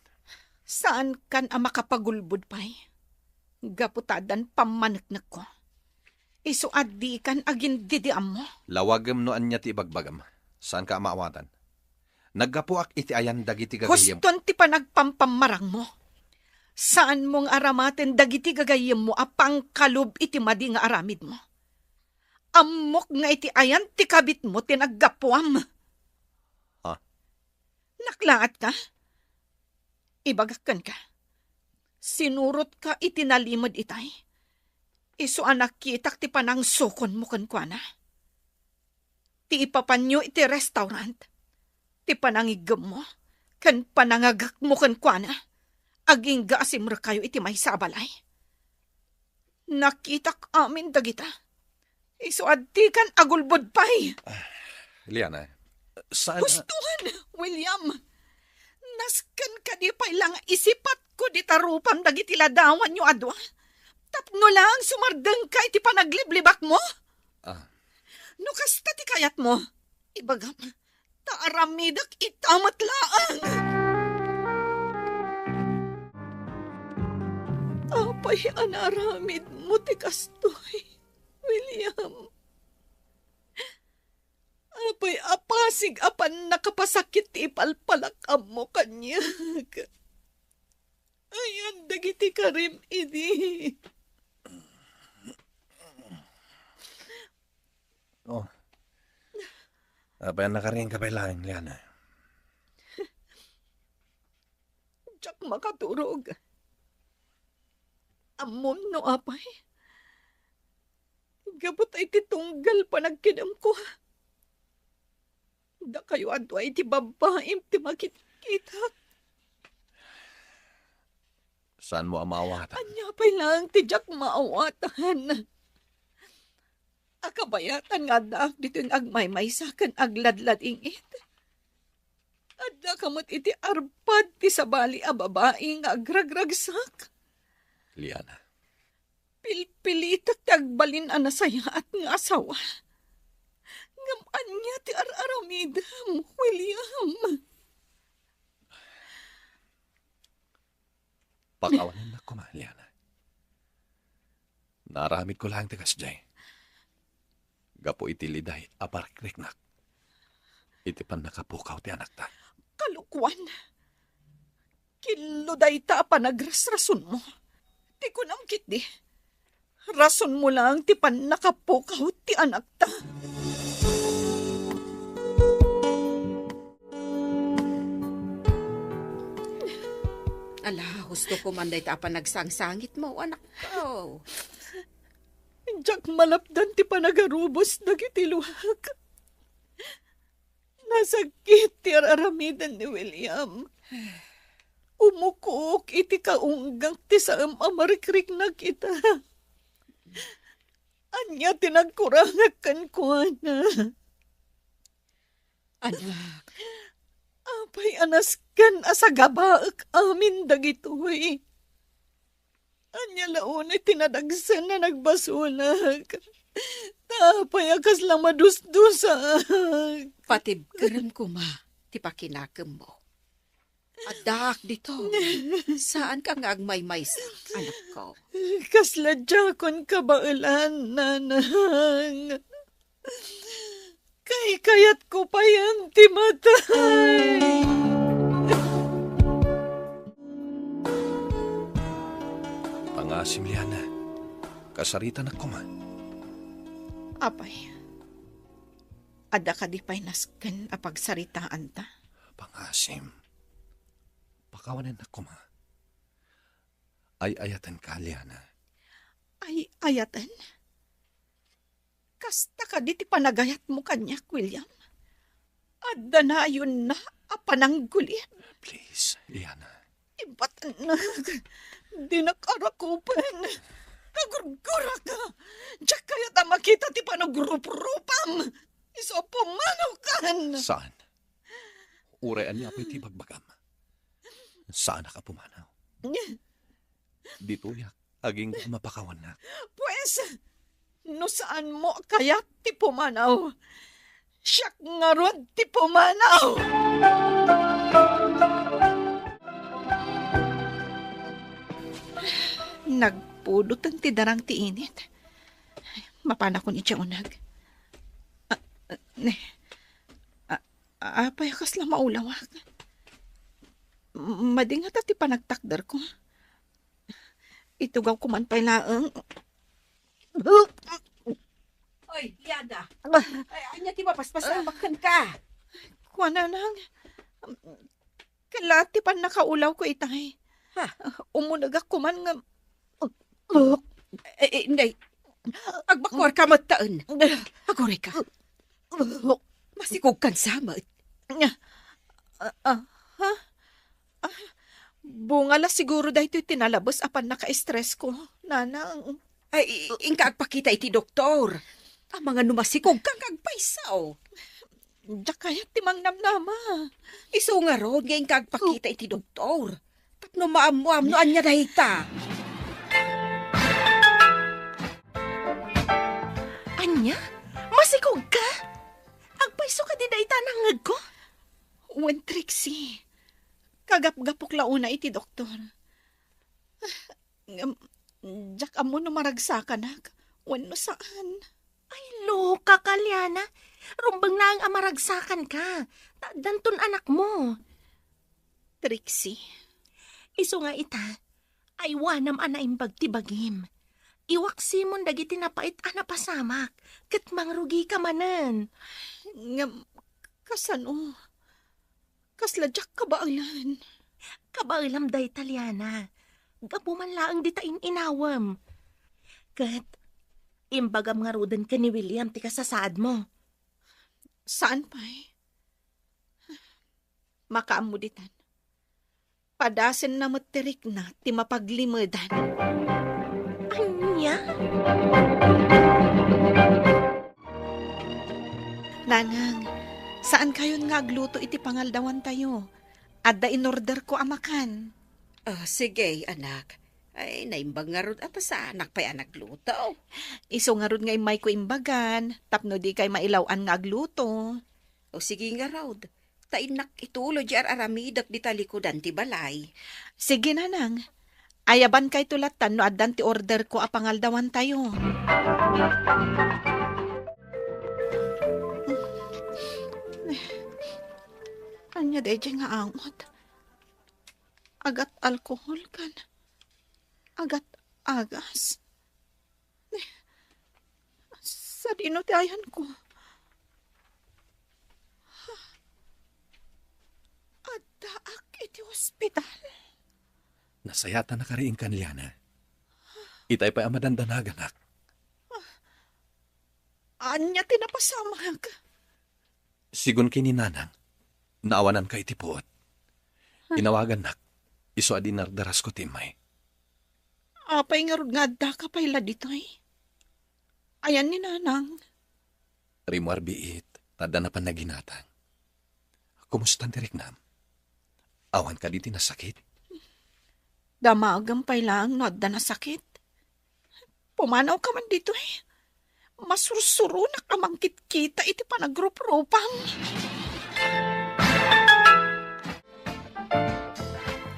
Saan kan ang makapagulbud pa'y? Gaputadan pamanaknak ko. Isuad di kan agin didiam mo. Lawagam no anya ti ibagbagam. Saan ka maawatan? Naggapuak iti ayan dagiti gagayam. Huston ti panagpampamarang mo. Saan mong aramaten dagiti gagayam mo apang kalub iti madi nga aramid mo? Amok nga iti ayan ti kabit mo tinaggapuam. Naklaat ka? Ibagakan ka. Sinurot ka itinalimod itay. Isu anak kitak ti panang sukon mo kankwana. Ti ipapanyo iti restaurant. Ti panangigam mo. Kan panangagak mo kankwana. Aging gaasim ra kayo iti may sabalay. Nakitak amin dagita. Isu adti kan agulbod pay. Liana, saan... Gustuhan, William. Naskan ka di pa'y lang isipat ko di tarupam dagiti ladawan nyo adwa. Tapno lang sumardeng ka iti panagliblibak mo. No kasta ti kayat mo. Ibagam, taaramidak itamat laang. Apay anaramid mo ti kastoy, William. Apay apasig apan nakapasakit ti ipalpalakam mo kanya. Ayan, dagiti karim idi. Apay nakaring kapay lang, Liana. Diyak makaturog. Amom no apay. Gabot ay titunggal pa nagkinam ko. Da kayo adwa iti babaim ti makikita. Saan mo ang maawatan? Anya pa'y lang ti jak maawatan. Akabayatan nga daak dito yung agmaymaysakan agladlad ingit. Adda kamot iti arpad ti sabali a babae nga agragragsak. Liana. Pilpilitak ti agbalin a nasayaat nga asawa. Ngaman niya ti araramidam, William. Pakawanan na ko, Liana. Naramid ko lang tikas jay. Gapo iti liday, aparkriknak. Iti pan nakapukaw ti anak ta. Kalukwan. Kiluday ta panagrasrason mo. Ti kunamkit di. Rason mo lang ti pan nakapukaw ti anak ta. Ala, gusto ko man day ta pa nagsangsangit mo, anak ko. Diyak malapdan ti panagarubos dagiti luhag. Nasakit ti aramidan ni William. Umukok iti kaunggang ti saam amarikrik na kita. Anya tinagkurangak kan ko na. Anak, apay anaskan asagabaak amin dagitoy. Anya launay tinadagsan na nagbasulag. Tapay akas lang madusdusak. Patibkaram ko ma, ti pakinakam mo. Adak dito. Saan ka nga agmay-may sa anak ko? Kasladya kon kabailan, nanang. Kay kayat ko pa yan, ti matay. Pangasim, Liana. Kasarita na kuma. Apay, ada ka di pa'y nasken a pagsaritaan ta? Pangasim. Pakawanan na kuma. Ay ayatan ka, Liana. Ay, ayatan? Kasta ka di ti panagayat mo kanyak, William. Adda na yun na apananggulit. Please, Liana. Ibatan na. Di nakarakupan. Nagurgura ka. Diyak kaya ta makita ti panagrup-rupam. Iso pumanaw kan. Saan? Urayan niya apoy ti bagbagam. Saan ka pumanaw? Dito yak, aging mapakawan na. Pues, no saan mo kaya ti pumanaw? Siyak nga ron ti pumanaw. Nagpudot ang tidarang ti init. Mapana ko ni siya unag. Apay kas lang maulawak. Madingat at ti panagtakdar ko. Itugaw ko man pa'y laang. Oy, Liana. Ay, anya ti mapaspasamakkan ka. Kuha na nang. Kalati pa nakaulaw ko itay. Umunag ako man nga. Hindi. Agbakwar ka mataan. Agore ka. Masikog kan samat. Bungala siguro dahil ito'y tinalabas apan naka-stress ko. Nanang. Ay, ingka agpakita iti doktor. Ang mga numasikog kang agpaisaw. Diyak kaya timang namnama. Iso nga ron, ngayon ka agpakita iti doktor. Tapno maamuam no anya dahita. Anya? Masikog ka? Agpaiso ka di dahita nangag ko? Wen Trixie. Kagap-gapok launa iti doktor. Diyak amo no maragsakan na. Wen no saan? Ay, loka ka, Liana. Rumbang na ang amaragsakan ka. Danton anak mo. Trixie. Iso nga ita, ay wanam anaimbag tibagim. Iwaksimon dagiti napait anapasamak. Kat mangrugi ka manan. Kasano? Kasladyak kabailan. Kabailam da Italiana. Gapuman laang ditain inawam. Kat, imbagam nga rudan ka ni William ti kasasaad mo. Saan pa Makaamuditan. Padasen na matirik na ti mapaglimadan. Anya? Nanang, saan kayo nga agluto iti pangaldawan tayo? Adda in-order ko amakan. Sige, anak. Ay, naimbag nga ron at sa anak pa'y anak luto. Iso nga ron nga may ko imbagan, tapno di kay mailawan nga agluto. O sige nga raw. Tainak itulo di aramidak di talikudan ti balay. Sige nanang. Ayaban kay tulatan no addan ti order ko a pangaldawan tayo. Anya deje nga angot. Agat alkohol kan. Agat agas. Sa dinutayan ko. Adaak iti hospital. Nasayata na kariing kan, Liana. Itay pa amadandanagan, Anya tinapasamag. Sigun kininanang, naawanan ka iti puot. Inawagan nak, iso adinardaras ko timay. Apay nga rod nga da ka payla ditoy. Ayan ni nanang. Rimuar biit, tada na panaginatang. Kumusta ang diriknam? Awan ka di tinasakit? Damagam pa lang no da na sakit. Pumanaw ka man dito eh. Masursuro na kamangkit kita iti panagrup-rupam.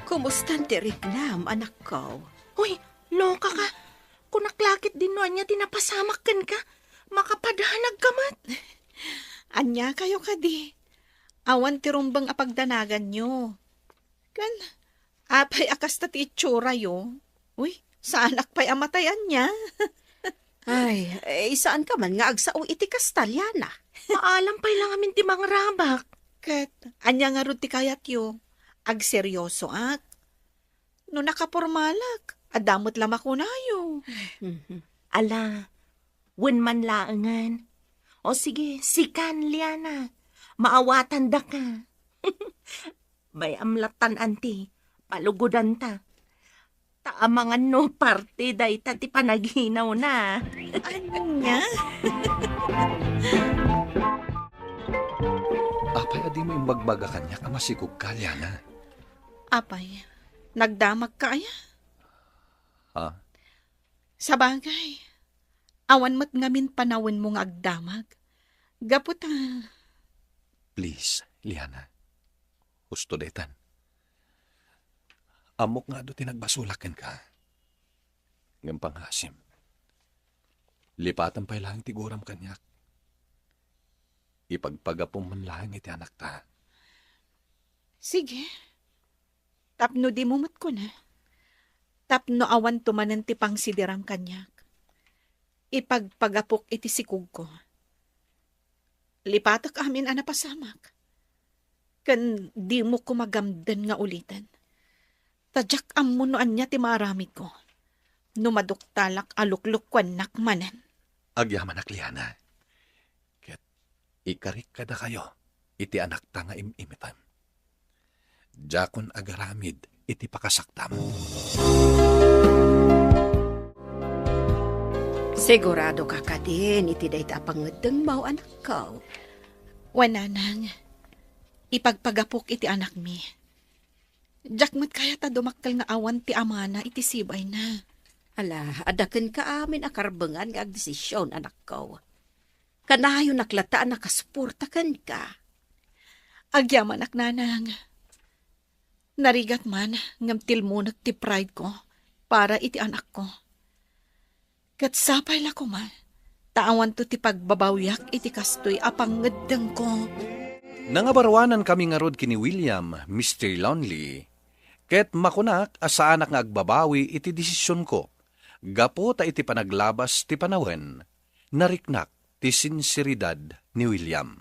Kumusta ang tiriknam, anak ko? Uy, loka ka. Kung naklakit din no anya tinapasamakan ka, makapadanag ka mat. Anya kayo kadi. Awan tirumbang apagdanagan nyo. Kan, apay akas ta ti itsura yo. Uy, sa anak pa'y amatayan niya. Ay, saan ka man nga agsao iti Castellana? Maalam pa'y lang amin ti mga rabak. Kat, anya nga ro ti kayat yo. Ag seryoso ak. No nakapormalak, adamot lama ko na yo. Ala, wen man laangan. O sige, sikan, Liana. Maawatan da ka. May amlatan, anti. Palugudan ta. Taamangan no parte day ta ti panaghinaw na. Anya? Apay, adi mo yung bagbaga kanya, kamasikog ka, Liana. Apay, nagdamag ka aya? Ha? Sa bagay, awan mo't ngamin panawin mong agdamag. Gapot Please, Liana. Husto detan. Amok nga do tinagbasulakan ka. Ngam panghasim. Lipatan pa'y lang tiguram kanyak. Ipagpagapong man lang iti anak ta. Sige. Tapno di mumot ko na. Tapno awan tumanan ti pangsidiram kanyak. Ipagpagapok iti sikug ko. Lipatak amin anapasamak. Kan di mo ko magamdan nga ulitan. Tadyak amunoan niya ti maramid ko. Numaduktalak alukluk kwanak manan. Agyaman ak, Liana. Ket ikarik kada kayo, iti anak ta nga imimitan. Jakon agaramid, iti pakasaktam. Sigurado ka ka din, iti dayta pangedeng mau anak ko. Wananang, ipagpagapok iti anak mi. Jakmat kaya ta dumakkel nga awan ti amana iti sibay na. Ala, adaken ka amin akarbengan nga agdesisyon, anak ko. Kanayo naklataan nakasuportakan ka. Agyaman ak nanang. Narigat man, ngamtil mo ti pride ko para iti anak ko. Kat sapay la ko man, taawan to ti pagbabawyak iti kastoy apang ngedeng ko. Nangabarwanan kami nga rod kini William, Mr. Lonely. Ket makunak asa anak nga agbabawi iti desisyon ko. Gapo ta iti panaglabas ti panawen. Nariknak ti sinseridad ni William.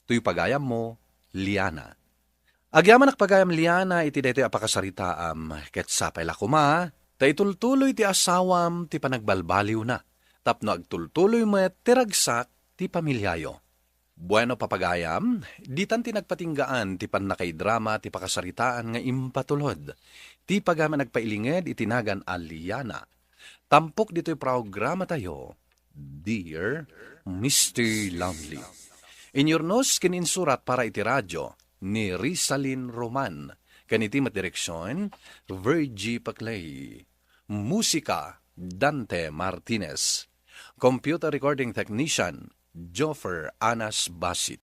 Tuy pagayam mo, Liana. Agyaman ak pagayam Liana iti daytoy apakasaritaam. Ket sapay la kuma, ta itultuloy ti asawam ti panagbalbaliw na. Tapno agtultuloy met ti ragsak ti pamilyayo. Bueno papagayam, ditan ti nagpatinggaan ti panakaidrama ti pakasaritaan nga impatulod. Ti pagama nagpailinged itinagan a Liana. Tampok dito'y programa tayo, Dear Mr. Lonely. Inyornos kininsurat para iti radyo ni Rizalin Roman. Kaniti matdireksyon, Virgie Paclay. Musika, Dante Martinez. Computer recording technician, Joffer Anas Basit.